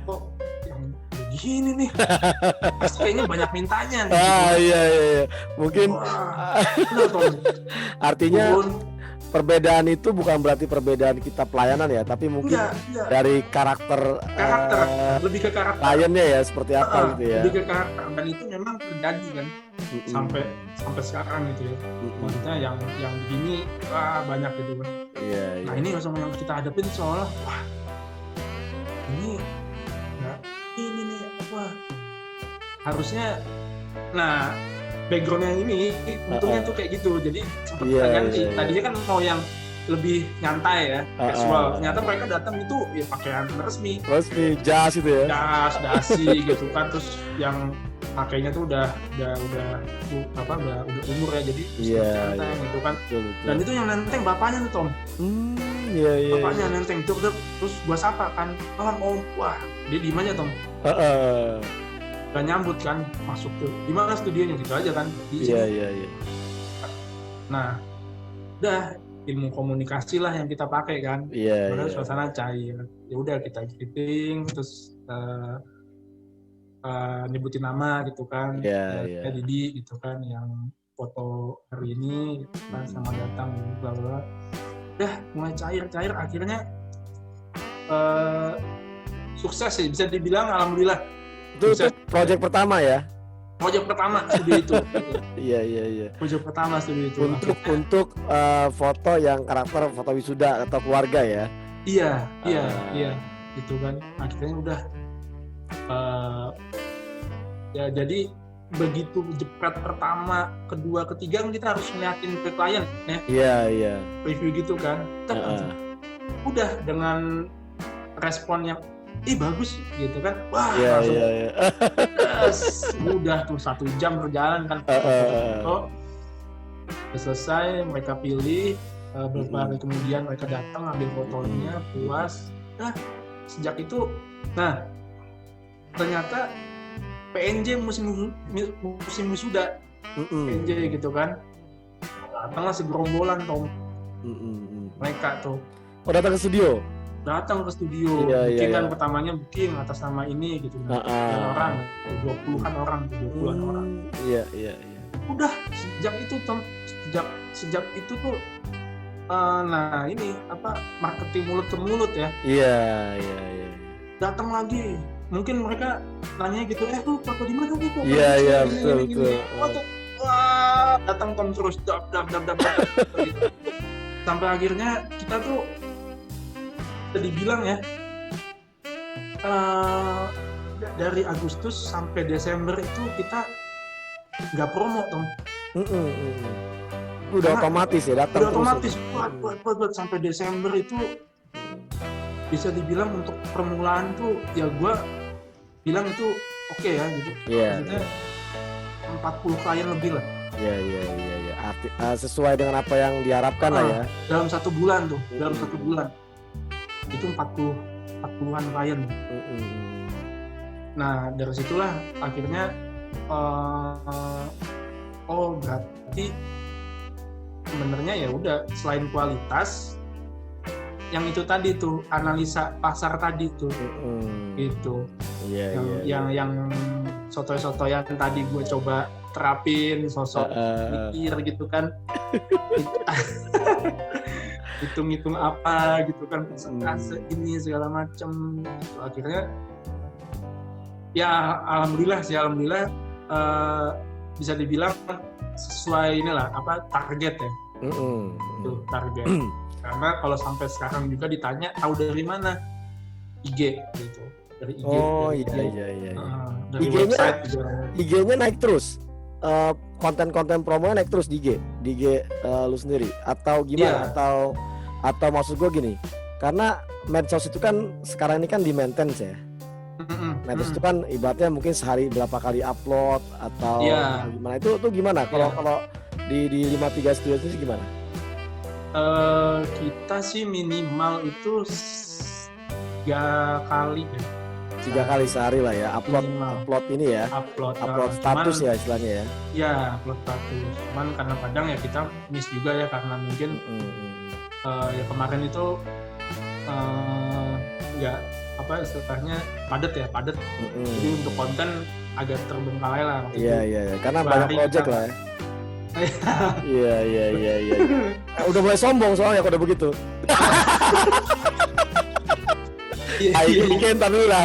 Kok yang begini nih? Pasti kayaknya banyak mintanya nih. Iya. Mungkin artinya perbedaan itu bukan berarti perbedaan kita pelayanan ya, tapi mungkin dari karakter lebih ke karakter kliennya ya seperti apa gitu ya. Lebih ke karakter, dan itu memang terjadi kan sampai sekarang gitu ya. Maksudnya yang begini banyak gitu kan. Nah ini langsung yang kita hadapin seolah wah ini nih apa harusnya. Nah backgroundnya ini untungnya tuh kayak gitu, jadi sempat kita ganti. Tadinya kan mau yang lebih nyantai ya, casual. Ternyata mereka datang itu ya pakaian resmi, jas gitu ya, dasi gitu kan. Terus yang pakainya tuh udah umur ya, jadi nenteng gitu kan. Dan itu yang nenteng bapaknya tuh Tom. Bapaknya nenteng terus gua sapa kan, om, wah dia diem aja Tom. Gak nyambut kan, masuk tuh gimana studionya gitu aja kan. Iya. Nah udah ilmu komunikasi lah yang kita pakai kan. Padahal suasana cair, ya udah kita greeting terus nyebutin nama gitu kan. Kayak Didi gitu kan yang foto hari ini kan, sama datang bla bla. Udah mulai cair akhirnya sukses sih bisa dibilang, alhamdulillah. Itu project pertama ya? Project pertama studio itu. Iya. Project pertama studio itu. Untuk foto yang karakter foto wisuda atau keluarga ya? Iya. Gitu kan. Akhirnya udah. Ya jadi begitu jepret pertama, kedua, ketiga kan kita harus ngeliatin ke klien ya. Iya. Review gitu kan. Udah dengan respon yang bagus gitu kan, wah langsung Udah tuh 1 jam berjalan kan. Foto. Udah selesai, mereka pilih. Beberapa hari kemudian mereka datang ambil fotonya, puas. Nah, sejak itu, nah ternyata PNJ musim wisuda, PNJ gitu kan. Datanglah segerombolan Tom. Mereka tuh. Oh, datang ke studio? Datang ke studio, Iya, kan pertamanya booking atas nama ini gitu. Dan orang, 20-an orang, 20-an orang. Iya. Udah sejak itu Tom, sejak itu tuh nah ini marketing mulut ke mulut ya. Iya. Datang lagi, mungkin mereka nanya gitu, lu foto di mana nih? Iya, betul. Wah, datang Tom terus, dap. Gitu. Sampai akhirnya kita tuh bisa dibilang ya, dari Agustus sampai Desember itu kita nggak promo Tom. Udah otomatis ya, datang udah terus. Otomatis buat sampai Desember itu bisa dibilang untuk permulaan tuh ya gue bilang itu oke ya gitu. Maksudnya 40 klien lebih lah. Iya. Sesuai dengan apa yang diharapkan lah ya. Dalam 1 bulan tuh, dalam 1 bulan itu 40-an klien. Nah dari situlah akhirnya berarti sebenarnya ya udah, selain kualitas yang itu tadi tuh analisa pasar tadi tuh gitu. Yang sotoy-sotoy yang tadi gue coba terapin, sosok mikir gitu kan. Hitung-hitung apa gitu kan, persentase ini segala macam gitu. Akhirnya ya alhamdulillah bisa dibilang sesuai target ya. Tuh, target. Karena kalau sampai sekarang juga ditanya tahu dari mana, IG gitu, dari IG. Oh iya. Dari website juga. IG-nya naik terus. Konten-konten promonya naik terus di IG lu sendiri atau gimana? Atau maksud gue gini, karena medsos itu kan sekarang ini kan di maintenance ya. Medsos itu kan ibaratnya mungkin sehari berapa kali upload atau gimana, itu gimana kalau di 53 Studio itu gimana? Kita sih minimal itu 3 kali ya. 3 kali sehari lah ya, upload ini ya, upload status ya istilahnya ya. Iya, upload status. Cuman karena kadang ya kita miss juga ya, karena mungkin ya kemarin itu nggak istilahnya padat. Jadi untuk konten agak terbengkalai lah. Iya, karena banyak project lah ya. Iya. Udah mulai sombong soalnya kalau udah begitu. Ayo bikin ntar dulu lah.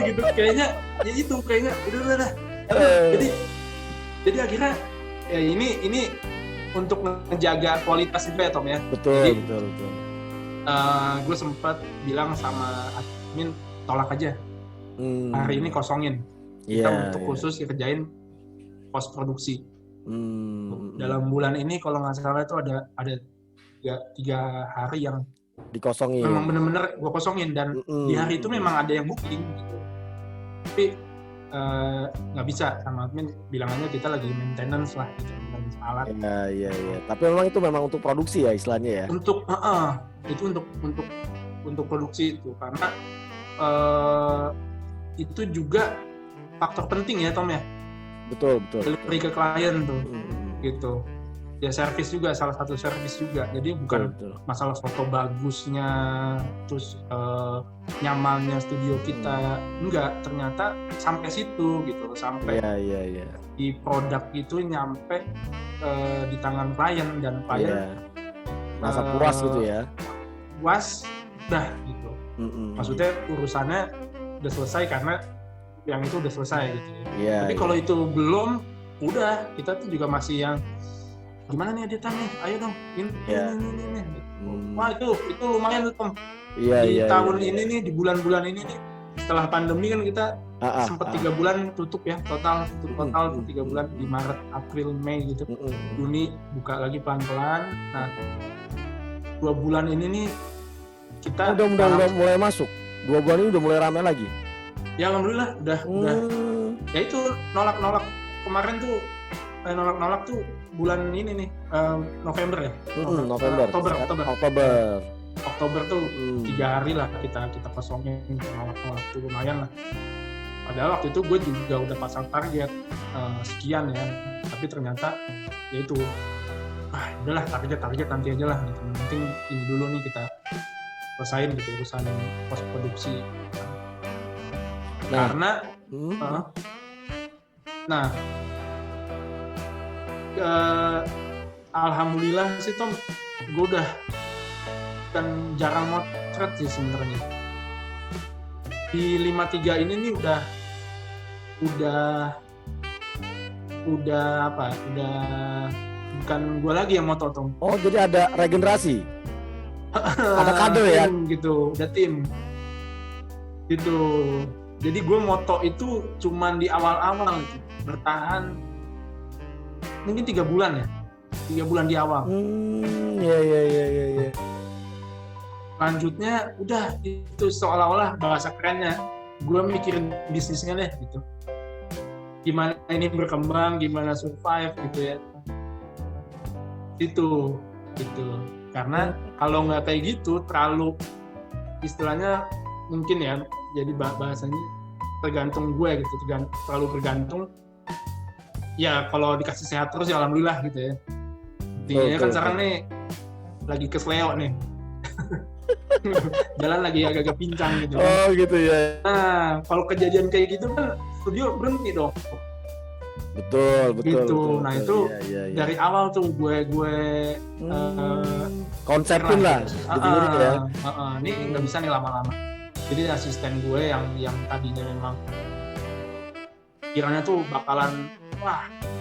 Gitu kayaknya udah. Jadi akhirnya ya ini untuk menjaga kualitas juga ya Tom ya. Betul. Gue sempat bilang sama admin, tolak aja. Hari ini kosongin. Kita untuk khusus kerjain post produksi. Dalam bulan ini kalau nggak salah itu ada 3 hari yang dikosongin. Memang bener-bener gue kosongin, dan di hari itu memang ada yang booking gitu. Tapi nggak bisa, sama admin bilangannya kita lagi maintenance lah gitu, maintenance alat. Iya. Tapi memang itu memang untuk produksi ya istilahnya ya. Itu untuk produksi itu, karena itu juga faktor penting ya Tom ya. Betul. Delivery ke klien tuh, gitu. Ya service juga, salah satu service juga. Jadi bukan masalah foto bagusnya, terus nyamannya studio kita, enggak. Ternyata sampai situ gitu, sampai di produk itu nyampe di tangan klien, dan klien masa puas gitu ya. Puas, dah gitu. Maksudnya urusannya udah selesai karena yang itu udah selesai gitu ya. Tapi kalau itu belum, udah kita tuh juga masih yang gimana nih editannya, ayo dong ini. Wah itu lumayan tuh Tom. Di tahun ini nih, di bulan-bulan ini nih, setelah pandemi kan kita sempat 3 bulan tutup ya, total 3 bulan, di Maret, April, Mei gitu. Juni buka lagi pelan-pelan. Nah 2 bulan ini nih kita udah mulai masuk. 2 bulan ini udah mulai ramai lagi. Ya alhamdulillah udah ya itu nolak kemarin tuh nolak tuh bulan ini nih November ya. November. Oktober tuh 3 hari lah kita kosongin nolak tuh lumayan lah. Padahal waktu itu gue juga udah pasang target sekian ya, tapi ternyata ya itu udahlah target nanti aja lah gitu. Penting ini dulu nih kita selesain gitu urusan post produksi. Karena alhamdulillah sih Tom, gue udah kan jarang motret sih sebenarnya. Di 53 ini nih udah bukan gue lagi yang moto Tom. Oh, jadi ada regenerasi. Ada kader ya gitu, udah tim gitu. Jadi gue moto itu cuman di awal-awal gitu, bertahan mungkin 3 bulan di awal. Iya. Lanjutnya udah itu seolah-olah bahasa kerennya gue mikirin bisnisnya deh gitu, gimana ini berkembang, gimana survive gitu ya, itu karena kalau nggak kayak gitu terlalu istilahnya mungkin ya, jadi bahasanya tergantung gue gitu, terlalu bergantung ya. Kalau dikasih sehat terus ya alhamdulillah gitu ya. Intinya kan sekarang nih lagi kesleo nih. Jalan lagi agak-agak pincang gitu. Oh gitu ya. Nah kalau kejadian kayak gitu kan studio berhenti dong. Betul. Nah itu iya. dari awal tuh gue konsepin lah. Ya. Ini nggak bisa nih lama-lama. Jadi asisten gue yang tadinya memang kiranya tuh bakalan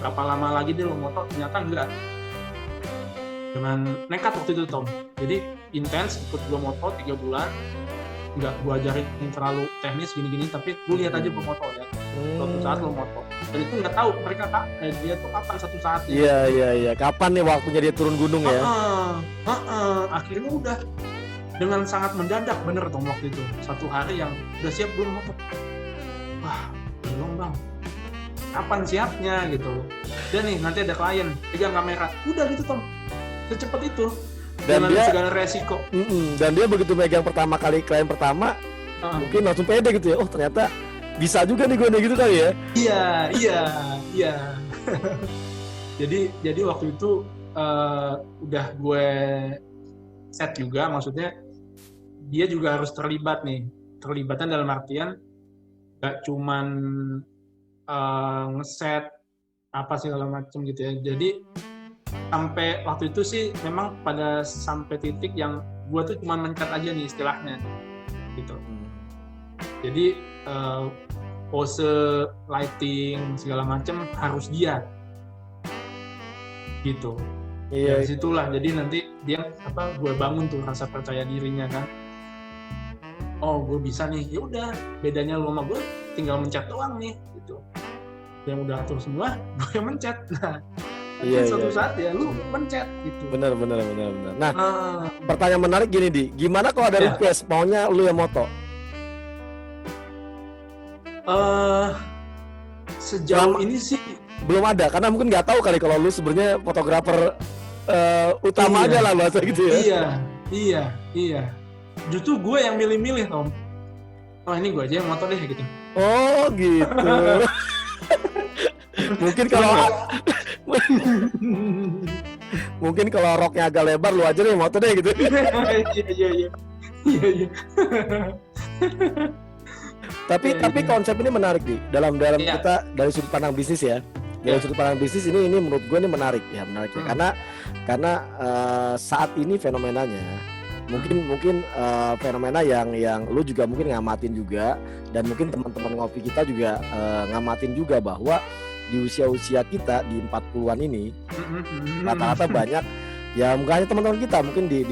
berapa lama lagi dia lo moto, ternyata enggak. Dengan nekat waktu itu Tom. Jadi intens ikut gue moto 3 bulan. Enggak gue ajarin terlalu teknis gini-gini, tapi lu lihat aja gue moto ya. Suatu saat lu moto. Dan itu nggak tahu mereka dia tuh kapan satu saat. Iya. Kapan nih waktunya dia turun gunung ya? Akhirnya udah dengan sangat mendadak bener Tom waktu itu. Satu hari yang udah siap belum moto. Belum bang. Kapan siapnya gitu. Dan nih nanti ada klien pegang kamera. Udah gitu Tom. Secepat itu. Dan dengan dia segala resiko. Dan dia begitu megang pertama kali klien pertama, mungkin langsung pede gitu ya. Oh ternyata bisa juga nih gue gitu kali ya. Iya. jadi waktu itu udah gue set juga, maksudnya dia juga harus terlibat nih. Terlibatnya dalam artian gak cuman ngeset apa segala macam gitu ya. Jadi sampai waktu itu sih memang pada sampai titik yang gue tuh cuma mencat aja nih istilahnya gitu. Jadi pose, lighting segala macam harus dia gitu. Dari situlah jadi nanti dia gue bangun tuh rasa percaya dirinya kan. Oh gue bisa nih, ya udah bedanya lu sama gue tinggal mencet doang nih gitu. Yang udah atur semua gue yang mencet. Nah suatu saat ya lu mencet gitu. Bener. Nah pertanyaan menarik gini Di, gimana kalau ada request maunya lu yang moto? Sejauh ini sih belum ada, karena mungkin nggak tahu kali kalau lu sebenarnya fotografer utama aja lah bahasa gitu ya. Iya. Justru gue yang milih-milih Tom. Oh ini gue aja yang moto deh gitu. Oh gitu. Mungkin kalau roknya agak lebar lu aja deh moto deh gitu. Iya. Tapi konsep ini menarik nih dalam kita dari sudut pandang bisnis ya. Dari sudut pandang bisnis ini menurut gue ini menarik ya. Karena saat ini fenomenanya mungkin fenomena yang lu juga mungkin ngamatin juga, dan mungkin teman-teman ngopi kita juga ngamatin juga bahwa di usia kita di 40-an ini rata-rata banyak ya, bukan hanya teman-teman kita, mungkin di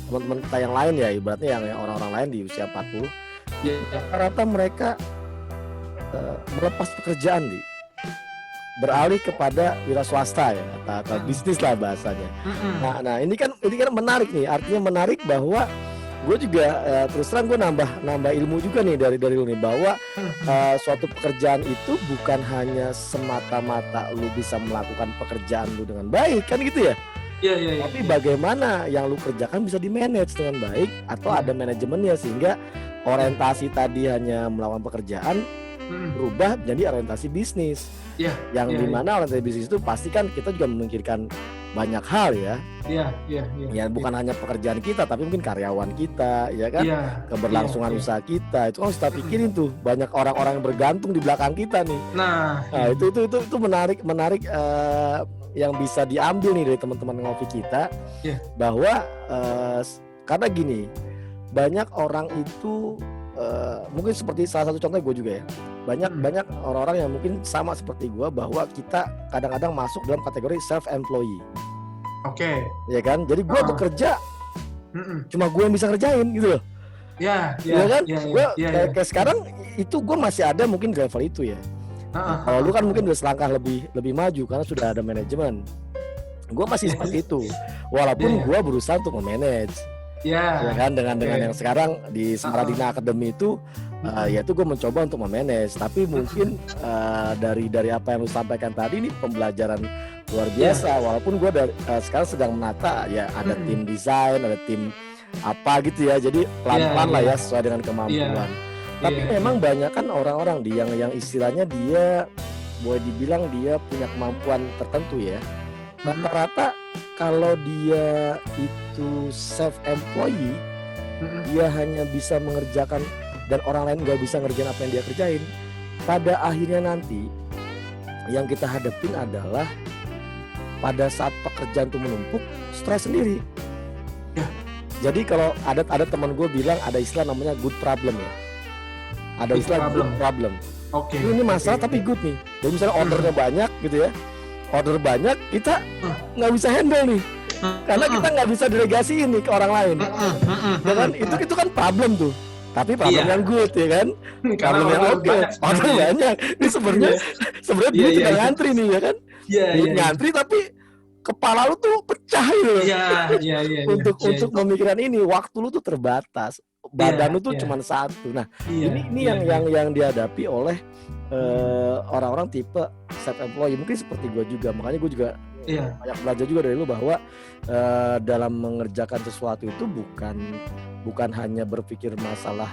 teman-teman kita yang lain ya, ibaratnya yang orang-orang lain di usia 40 rata-rata mereka melepas pekerjaan beralih kepada wira swasta ya, atau bisnis lah bahasanya. Nah ini kan menarik nih, artinya menarik bahwa gue juga terus terang gue nambah ilmu juga nih dari lu nih, bahwa suatu pekerjaan itu bukan hanya semata-mata lu bisa melakukan pekerjaan lu dengan baik kan gitu ya. Iya. Tapi bagaimana yang lu kerjakan bisa di-manage dengan baik atau ada manajemennya, sehingga orientasi tadi hanya melakukan pekerjaan berubah jadi orientasi bisnis. Yang dimana orientasi bisnis itu pasti kan kita juga memikirkan banyak hal ya. Ya bukan hanya pekerjaan kita, tapi mungkin karyawan kita, ya kan, keberlangsungan usaha kita itu harus kita pikirin tuh. Banyak orang-orang yang bergantung di belakang kita nih. Nah itu menarik yang bisa diambil nih dari teman-teman ngopi kita, bahwa karena gini, banyak orang itu mungkin seperti salah satu contohnya gue juga ya, banyak orang-orang yang mungkin sama seperti gue, bahwa kita kadang-kadang masuk dalam kategori self-employee. Ya kan, jadi gue bekerja cuma gue yang bisa ngerjain gitu loh. Gue kayak sekarang itu gue masih ada mungkin di level itu ya. Kalau lu kan mungkin udah selangkah lebih maju karena sudah ada manajemen. Gue masih seperti itu, walaupun gue berusaha untuk memanage. Ya kan, dengan yang sekarang di Samaradina Academy itu yaitu gue mencoba untuk memanage. Tapi mungkin dari apa yang lu sampaikan tadi, ini pembelajaran luar biasa. Walaupun gue sekarang sedang menata ya, ada tim desain, ada tim apa gitu ya, jadi pelan-pelan lah ya sesuai dengan kemampuan. Tapi memang banyak kan orang-orang yang istilahnya dia boleh dibilang dia punya kemampuan tertentu ya. Rata-rata kalau dia itu self-employee, dia hanya bisa mengerjakan dan orang lain nggak bisa ngerjain apa yang dia kerjain. Pada akhirnya nanti yang kita hadapin adalah pada saat pekerjaan itu menumpuk, stres sendiri. Jadi kalau ada teman gue bilang ada istilah namanya good problem ya. Ada istilah good problem. Ini masalah tapi good nih. Jadi misalnya ordernya banyak gitu ya. Order banyak, kita nggak bisa handle nih, karena kita nggak bisa delegasiin nih ke orang lain. Ya kan, itu kan problem tuh. Tapi problem yang good ya kan. Problem yang oke. Order banyak. Ini sebenarnya dia tidak ngantri nih ya kan. Ngantri tapi kepala lu tuh pecah gitu. Untuk memikirkan ini, waktu lu tuh terbatas. Badan lu tuh cuma satu. Nah, ini yang dihadapi oleh orang-orang tipe self-employed. Mungkin seperti gue juga. Makanya gue juga banyak belajar juga dari lu, bahwa dalam mengerjakan sesuatu itu bukan hanya berpikir masalah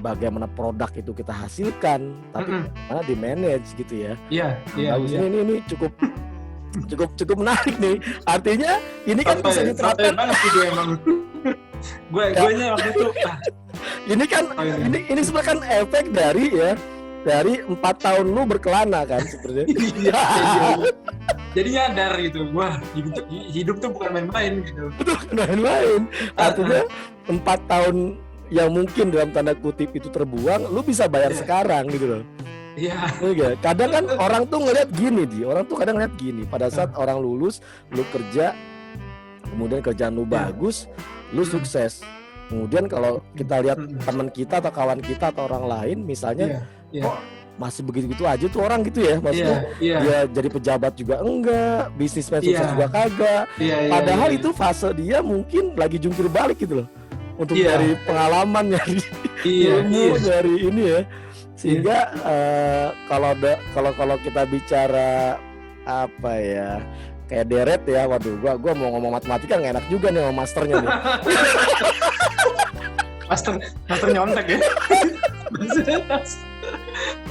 bagaimana produk itu kita hasilkan, tapi bagaimana di manage gitu ya. Ini cukup menarik nih. Artinya ini kan bisa diterapkan. Gue waktu itu. Ini kan ini sebenarnya kan efek dari 4 tahun lu berkelana kan sebenarnya. Jadi nyadar gitu, wah hidup tuh bukan main-main gitu. Betul, main-main. Artinya 4 tahun yang mungkin dalam tanda kutip itu terbuang, lu bisa bayar sekarang gitu loh. Kadang kan orang tuh ngeliat gini, pada saat orang lulus, lu kerja, kemudian kerjaan lu bagus, lu sukses. Kemudian kalau kita lihat teman kita atau kawan kita atau orang lain misalnya, kok masih begitu-begitu aja tuh orang gitu ya, maksudnya dia jadi pejabat juga enggak, bisnismen sukses juga kagak. Padahal itu fase dia mungkin lagi jungkir balik gitu loh, untuk dari pengalaman, dari ilmu, dari ini ya. Sehingga kalau kita bicara apa ya, kayak deret ya, waduh gua mau ngomong matematika nggak enak juga nih sama masternya nih. master nyontek ya.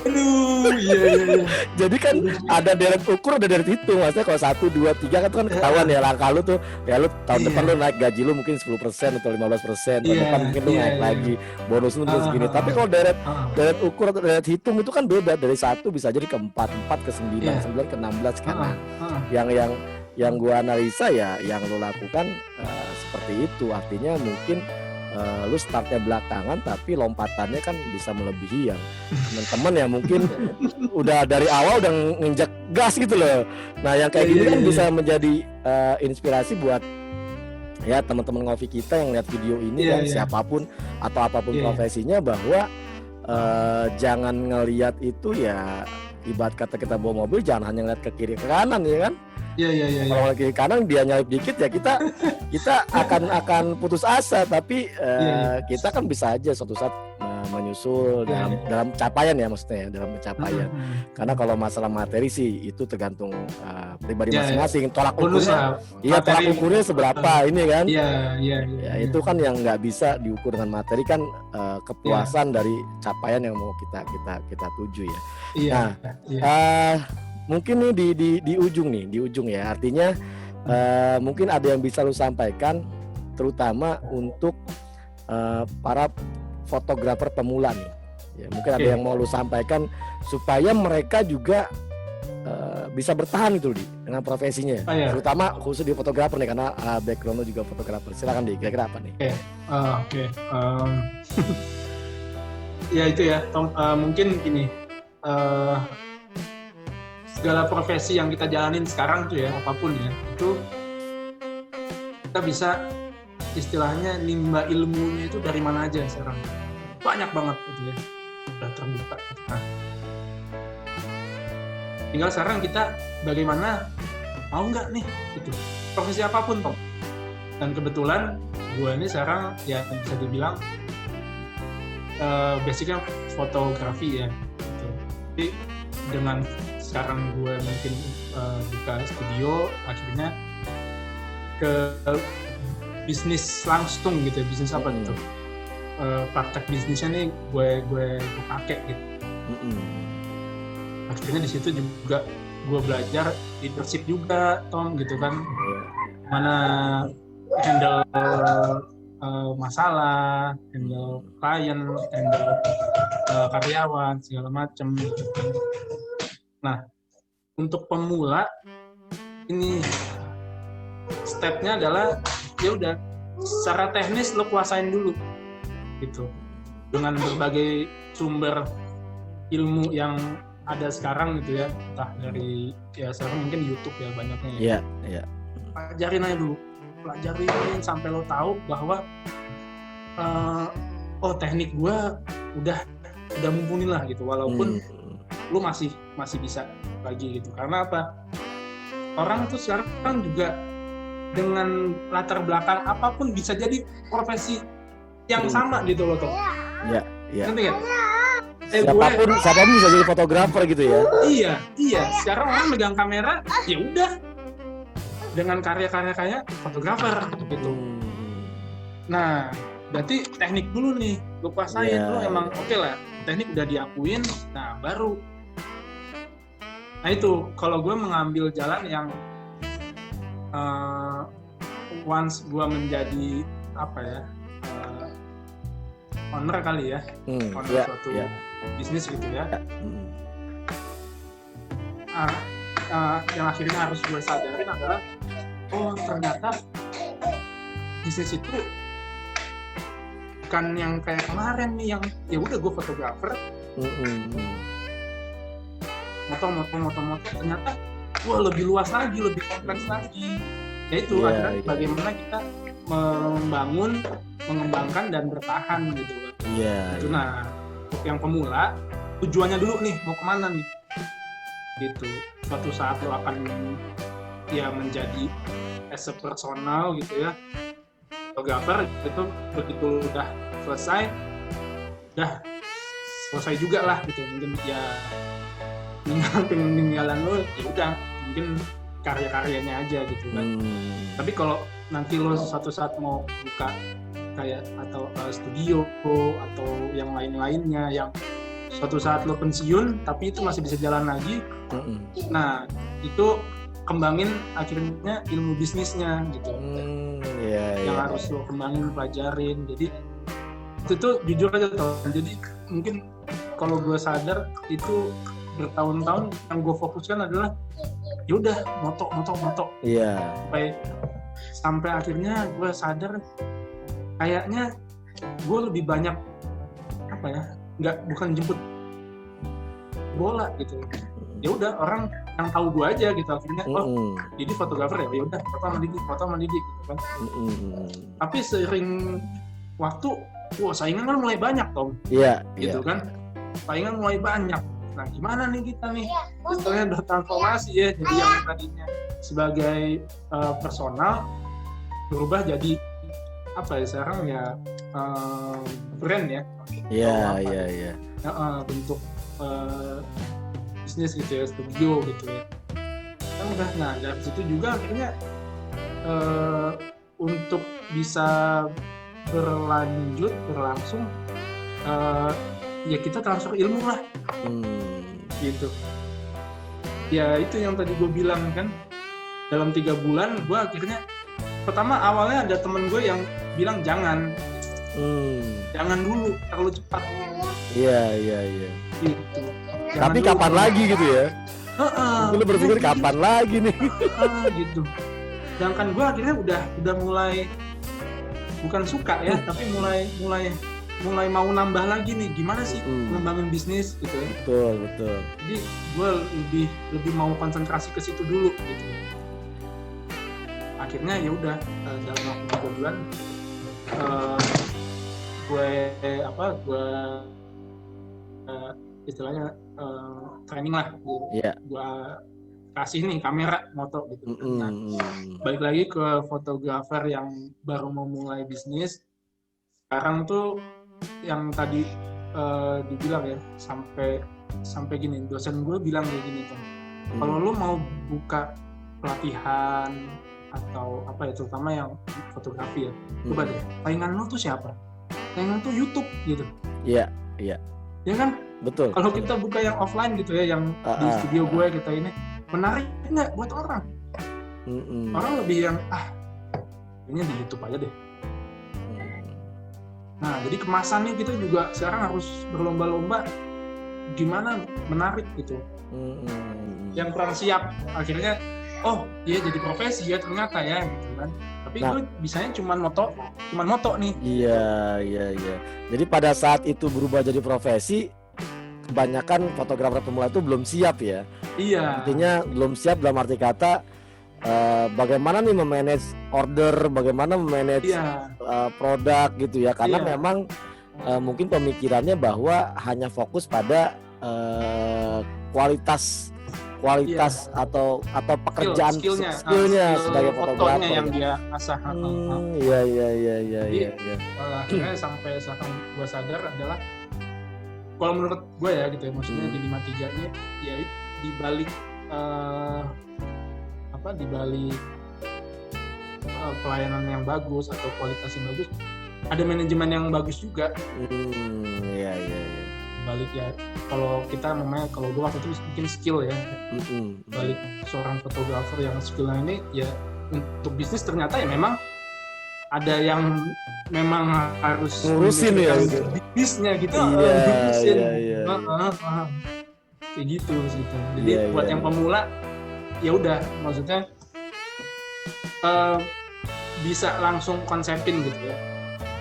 Aduh, iya. Jadi kan ada deret ukur, ada deret hitung. Maksudnya kalau 1, 2, 3 kan ketahuan ya langkah lu tuh. Ya lu tahun depan lu naik gaji lu mungkin 10% atau 15%. Tahun depan mungkin lu naik lagi. Bonus lu segini. Tapi kalau deret ukur atau deret hitung itu kan beda. Dari 1 bisa jadi ke 4, 4 ke 9, 9 ke 16 kan. Yang gua analisa ya yang lu lakukan seperti itu. Artinya mungkin lu startnya belakangan tapi lompatannya kan bisa melebihi yang teman-teman ya mungkin udah dari awal udah nginjak gas gitu loh. Nah yang kayak gini kan bisa menjadi inspirasi buat ya teman-teman ngopi kita yang lihat video ini siapapun atau apapun profesinya, bahwa jangan ngelihat itu ya ibarat kata kita bawa mobil jangan hanya ngeliat ke kiri ke kanan ya kan. Iya. Kalau ke kiri kanan dia nyalip dikit ya kita akan putus asa, tapi kita kan bisa aja suatu saat menyusul dalam capaian ya, maksudnya dalam pencapaian. Karena kalau masalah materi sih itu tergantung pribadi masing-masing. Tolak ukurnya, tolak ukurnya seberapa ini kan? Ya, itu kan yang nggak bisa diukur dengan materi kan, kepuasan dari capaian yang mau kita tuju ya. Mungkin nih di ujung ya, artinya mungkin ada yang bisa lu sampaikan, terutama untuk para fotografer pemula nih. Ya, mungkin ada yang mau lu sampaikan supaya mereka juga bisa bertahan gitu dengan profesinya, terutama khusus di fotografer nih, karena background lu juga fotografer. Silakan kira-kira apa nih? Ya itu ya, Tom, mungkin gini. Segala profesi yang kita jalanin sekarang tuh ya, apapun ya, itu kita bisa istilahnya nimba ilmunya itu dari mana aja sekarang. Banyak banget gitu ya, udah terbuka. Nah, tinggal sekarang kita bagaimana mau nggak nih gitu, profesi apapun Tom. Dan kebetulan gue ini sekarang ya bisa dibilang basicnya fotografi ya gitu. Jadi dengan sekarang gue mungkin buka studio, akhirnya ke bisnis langsung gitu ya, bisnis apa gitu, praktek bisnisnya nih gue pakai gitu. Akhirnya di situ juga gue belajar leadership juga Tom gitu kan, mana handle masalah, handle klien, handle karyawan segala macam gitu kan. Nah, untuk pemula ini stepnya adalah ya udah secara teknis lo kuasain dulu gitu, dengan berbagai sumber ilmu yang ada sekarang gitu ya, entah dari ya sekarang mungkin YouTube ya banyaknya ya. Iya. Pelajarin aja dulu, pelajarin sampai lo tahu bahwa teknik gua udah mumpuni lah gitu, walaupun lu masih bisa lagi gitu. Karena apa? Orang tuh sekarang juga dengan latar belakang apapun bisa jadi profesi yang sama gitu loh, Tom. Iya. Ngerti nggak? Siapapun bisa jadi fotografer gitu ya. Iya. Sekarang orang megang kamera, ya udah dengan karya-karya fotografer gitu. Nah, berarti teknik dulu nih, lu kuasain lu emang oke lah. Teknik udah diakuin, nah baru. Nah itu, kalau gue mengambil jalan yang once gue menjadi owner kali ya, owner suatu bisnis gitu ya. Yang akhirnya harus gue sadarin adalah, ternyata bisnis itu bukan yang kayak kemarin nih, yang ya udah gue fotografer, moto, ternyata lebih luas lagi, lebih kompleks lagi. Yaitu adalah bagaimana kita mengembangkan dan bertahan gitu kan. Itu. Nah, untuk yang pemula tujuannya dulu nih, mau kemana nih gitu. Suatu saat lo akan ya menjadi as a personal gitu ya, fotografer itu. Begitu udah selesai juga lah gitu, mungkin ya peninggalan lo ya udah mungkin karya-karyanya aja gitu kan. Tapi kalau nanti lo suatu saat mau buka kayak atau studio atau yang lain-lainnya yang suatu saat lo pensiun tapi itu masih bisa jalan lagi, nah itu kembangin akhirnya ilmu bisnisnya gitu. Yang harus lo kembangin, pelajarin. Jadi itu jujur aja tau. Jadi mungkin kalau gue sadar itu bertahun-tahun yang gue fokuskan adalah ya udah moto. Sampai akhirnya gue sadar kayaknya gue lebih banyak bukan jemput bola gitu. Ya udah orang yang tahu gue aja gitu akhirnya. Jadi fotografer ya udah foto sama Didi gitu kan. Tapi seiring waktu saingan kan mulai banyak Tom. Gitu kan. Saingan mulai banyak. Nah gimana nih kita nih istilahnya udah transformasi ya, jadi yang tadinya sebagai personal berubah jadi apa ya sekarang ya brand ya. Iya. Bentuk bisnis gitu ya, studio gitu ya. Kan udah, nah dari situ juga akhirnya untuk bisa berlangsung ya kita transfer ilmu lah gitu. Ya itu yang tadi gue bilang kan, dalam 3 bulan gue akhirnya pertama awalnya ada temen gue yang bilang jangan dulu terlalu cepat. Iya. Gitu. Tapi kapan lagi gitu ya? Lu berpikir kapan lagi nih? Gitu. Sedangkan gue akhirnya udah mulai bukan suka ya, tapi mulai mau nambah lagi nih, gimana sih ngembangin bisnis gitu ya. Betul. Jadi gue lebih mau konsentrasi ke situ dulu gitu. Akhirnya ya udah dalam waktu 3 bulan gue istilahnya training lah, gue kasih nih kamera moto gitu. Nah, balik lagi ke fotografer yang baru mau mulai bisnis. Sekarang tuh yang tadi dibilang ya, sampai gini, dosen gue bilang kayak gini kan, kalau lu mau buka pelatihan atau apa ya, terutama yang fotografi ya, coba deh, saingan lu tuh siapa? Saingan tuh YouTube gitu. Iya. Ya kan? Betul. Kalau kita buka yang offline gitu ya, yang di studio gue kita ini, menarik nggak buat orang? Orang lebih yang ini di YouTube aja deh. Nah, jadi kemasannya kita juga sekarang harus berlomba-lomba gimana menarik gitu. Yang kurang siap akhirnya, iya jadi profesi ya ternyata ya gitu kan. Tapi gue bisanya cuma moto nih. Iya. Jadi pada saat itu berubah jadi profesi, kebanyakan fotografer pemula itu belum siap ya. Iya. Artinya belum siap dalam arti kata bagaimana nih memanage order, bagaimana memanage produk gitu ya. Karena memang mungkin pemikirannya bahwa hanya fokus pada kualitas atau pekerjaan skillnya sebagai fotografer yang dia asah. Iya. Akhirnya sampai sekarang gue sadar adalah, kalau menurut gue ya gitu ya, maksudnya di 53 ini ya di balik pelayanan yang bagus atau kualitas yang bagus, ada manajemen yang bagus juga. Iya. Balik ya, kalau kita namanya, kalau gue waktu itu bikin skill ya, balik seorang fotografer yang skillnya ini ya untuk bisnis ternyata ya memang ada yang memang harus ngurusin ya bisnisnya gitu. Iya. Kayak gitu. Jadi buat yang pemula ya udah, maksudnya bisa langsung konsepin gitu ya,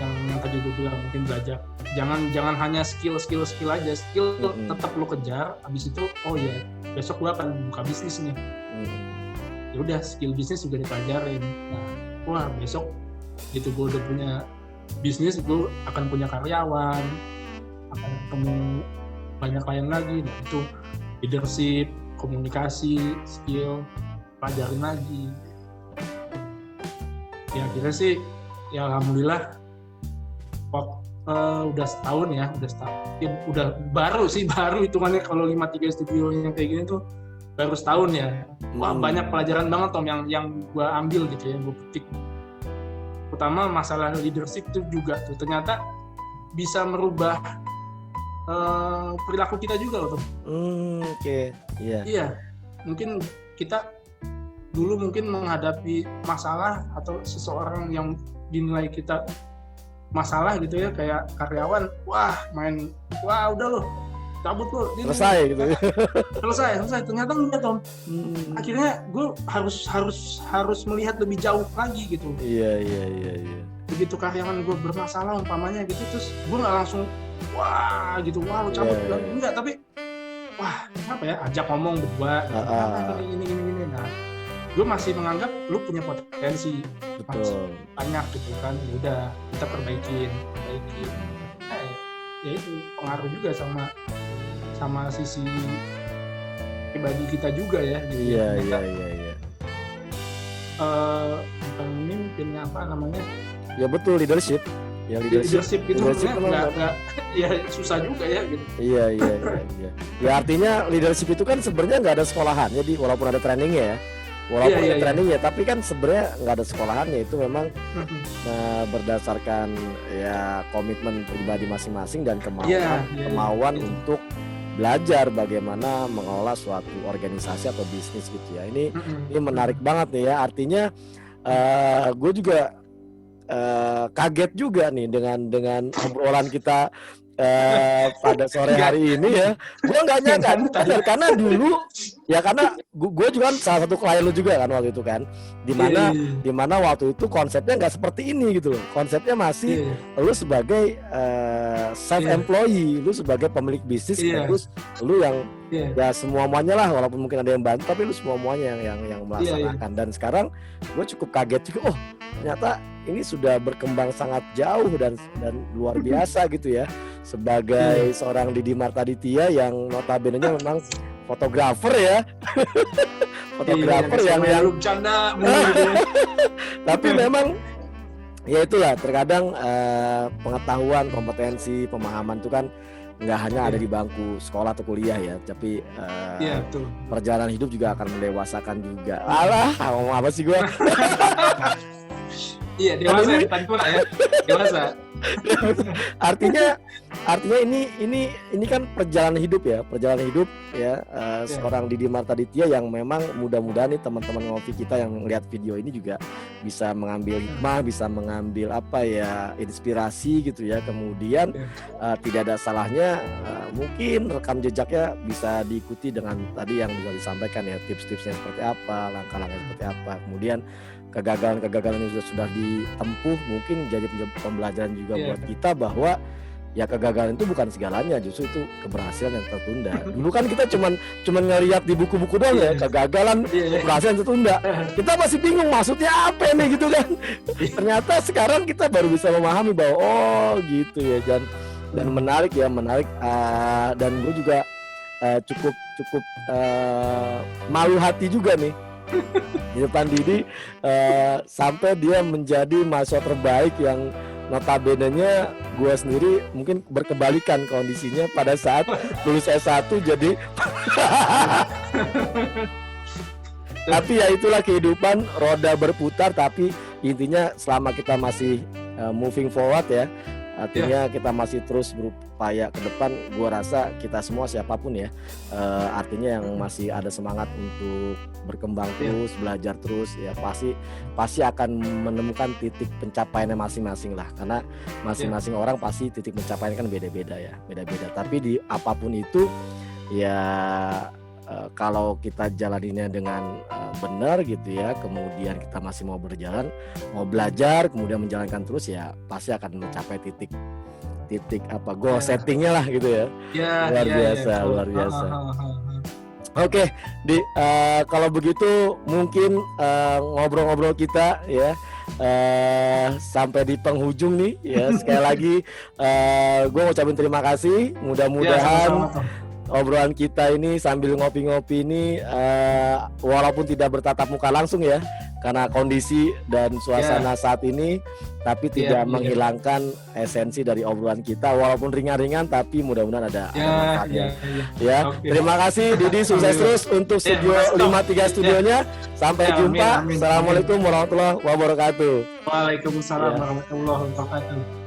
yang tadi gue bilang, mungkin belajar, jangan hanya skill aja, tetap lo kejar, habis itu besok gue akan buka bisnis nih. Ya udah, skill bisnis juga dipelajarin. Nah, besok gitu gue udah punya bisnis, gue akan punya karyawan, akan ketemu banyak klien lagi. Nah, itu leadership, komunikasi, skill, pelajarin lagi. Ya akhirnya sih ya alhamdulillah udah setahun ya, udah baru hitungannya kalau 53 studio yang kayak gini tuh baru setahun ya. Banyak pelajaran banget Tom yang gue ambil gitu ya, gue petik. Pertama masalah leadership tuh juga tuh ternyata bisa merubah perilaku kita juga loh Tom. Iya, mungkin kita dulu menghadapi masalah atau seseorang yang dinilai kita masalah gitu ya, kayak karyawan, udah lo cabut lo, selesai gitu ya. selesai. Ternyata enggak Tom. Akhirnya gue harus melihat lebih jauh lagi gitu. Iya. Begitu karyawan gue bermasalah umpamanya gitu, terus gue nggak langsung lo cabut, enggak, tapi kenapa ya, ajak ngomong berdua gini. Nah, gue masih menganggap lu punya potensi banyak gitu kan, udah kita perbaikin. Nah, ya itu pengaruh juga sama sama sisi pribadi kita juga ya gitu. Iya. Bukan memimpin apa namanya Ya betul, leadership. Ya leadership gitu leadership nggak ya susah juga ya gitu. Iya. Ya artinya leadership itu kan sebenarnya nggak ada sekolahannya walaupun ada trainingnya ya. Walaupun ada trainingnya, tapi kan sebenarnya nggak ada sekolahannya, itu memang berdasarkan ya komitmen pribadi masing-masing dan kemauan untuk belajar bagaimana mengelola suatu organisasi atau bisnis gitu ya. Ini menarik banget nih ya. Artinya gue juga kaget juga nih dengan obrolan kita pada sore hari ini ya. Gue nggak nyangka karena dulu ya, karena gue juga kan salah satu klien lu juga kan waktu itu kan, dimana waktu itu konsepnya nggak seperti ini gitu loh. Konsepnya masih lu sebagai self employee, lu sebagai pemilik bisnis, terus lu yang ya semuanya lah, walaupun mungkin ada yang bantu tapi lu semuanya yang melaksanakan. Dan sekarang gue cukup kaget juga, oh ternyata ini sudah berkembang sangat jauh dan luar biasa gitu ya, sebagai seorang Didi Martaditya yang notabene-nya memang fotografer ya. Fotografer yang bercanda tapi memang ya itulah, terkadang pengetahuan, kompetensi, pemahaman itu kan nggak hanya ada di bangku sekolah atau kuliah ya, tapi perjalanan hidup juga akan mendewasakan juga. Alah, ngomong apa sih gue? Iya, dewasa di depan ya. Dewasa. Artinya ini kan perjalanan hidup ya, seorang Didi Martaditya yang memang mudah-mudahan nih teman-teman ngopi kita yang melihat video ini juga bisa mengambil hikmah, bisa mengambil apa ya, inspirasi gitu ya. Kemudian tidak ada salahnya mungkin rekam jejaknya bisa diikuti dengan tadi yang bisa disampaikan ya, tips-tipsnya seperti apa, langkah-langkah seperti apa. Kemudian kegagalan yang sudah ditempuh mungkin jadi pembelajaran juga buat kita bahwa ya kegagalan itu bukan segalanya, justru itu keberhasilan yang tertunda. Dulu kan kita cuman ngeliat di buku-buku doang ya, kegagalan, keberhasilan tertunda. Kita masih bingung maksudnya apa nih gitu kan. Ternyata sekarang kita baru bisa memahami bahwa oh gitu ya, dan menarik dan gue juga cukup malu hati juga nih di depan Didi, sampai dia menjadi mahasiswa terbaik yang notabene-nya gue sendiri mungkin berkebalikan kondisinya pada saat lulus S1 jadi tapi ya itulah kehidupan, roda berputar, tapi intinya selama kita masih moving forward ya, artinya kita masih terus berupaya ke depan. Gue rasa kita semua siapapun ya, artinya yang masih ada semangat untuk berkembang terus, belajar terus ya, pasti akan menemukan titik pencapaiannya masing-masing lah, karena masing-masing orang pasti titik pencapaiannya kan beda-beda ya, beda-beda. Tapi di apapun itu ya, kalau kita jalaninnya dengan benar gitu ya, kemudian kita masih mau berjalan, mau belajar, kemudian menjalankan terus ya, pasti akan mencapai titik apa goal settingnya lah gitu ya. Luar biasa. Oke, kalau begitu mungkin ngobrol-ngobrol kita ya sampai di penghujung nih ya. Sekali lagi gue ngucapin terima kasih. Mudah-mudahan obrolan kita ini sambil ngopi-ngopi ini walaupun tidak bertatap muka langsung ya, karena kondisi dan suasana saat ini, tapi tidak menghilangkan esensi dari obrolan kita, walaupun ringan-ringan tapi mudah-mudahan ada manfaatnya. Terima kasih Didi, sukses terus untuk Studio 53 studionya. Sampai jumpa. Assalamualaikum warahmatullahi wabarakatuh. Waalaikumsalam warahmatullahi wabarakatuh.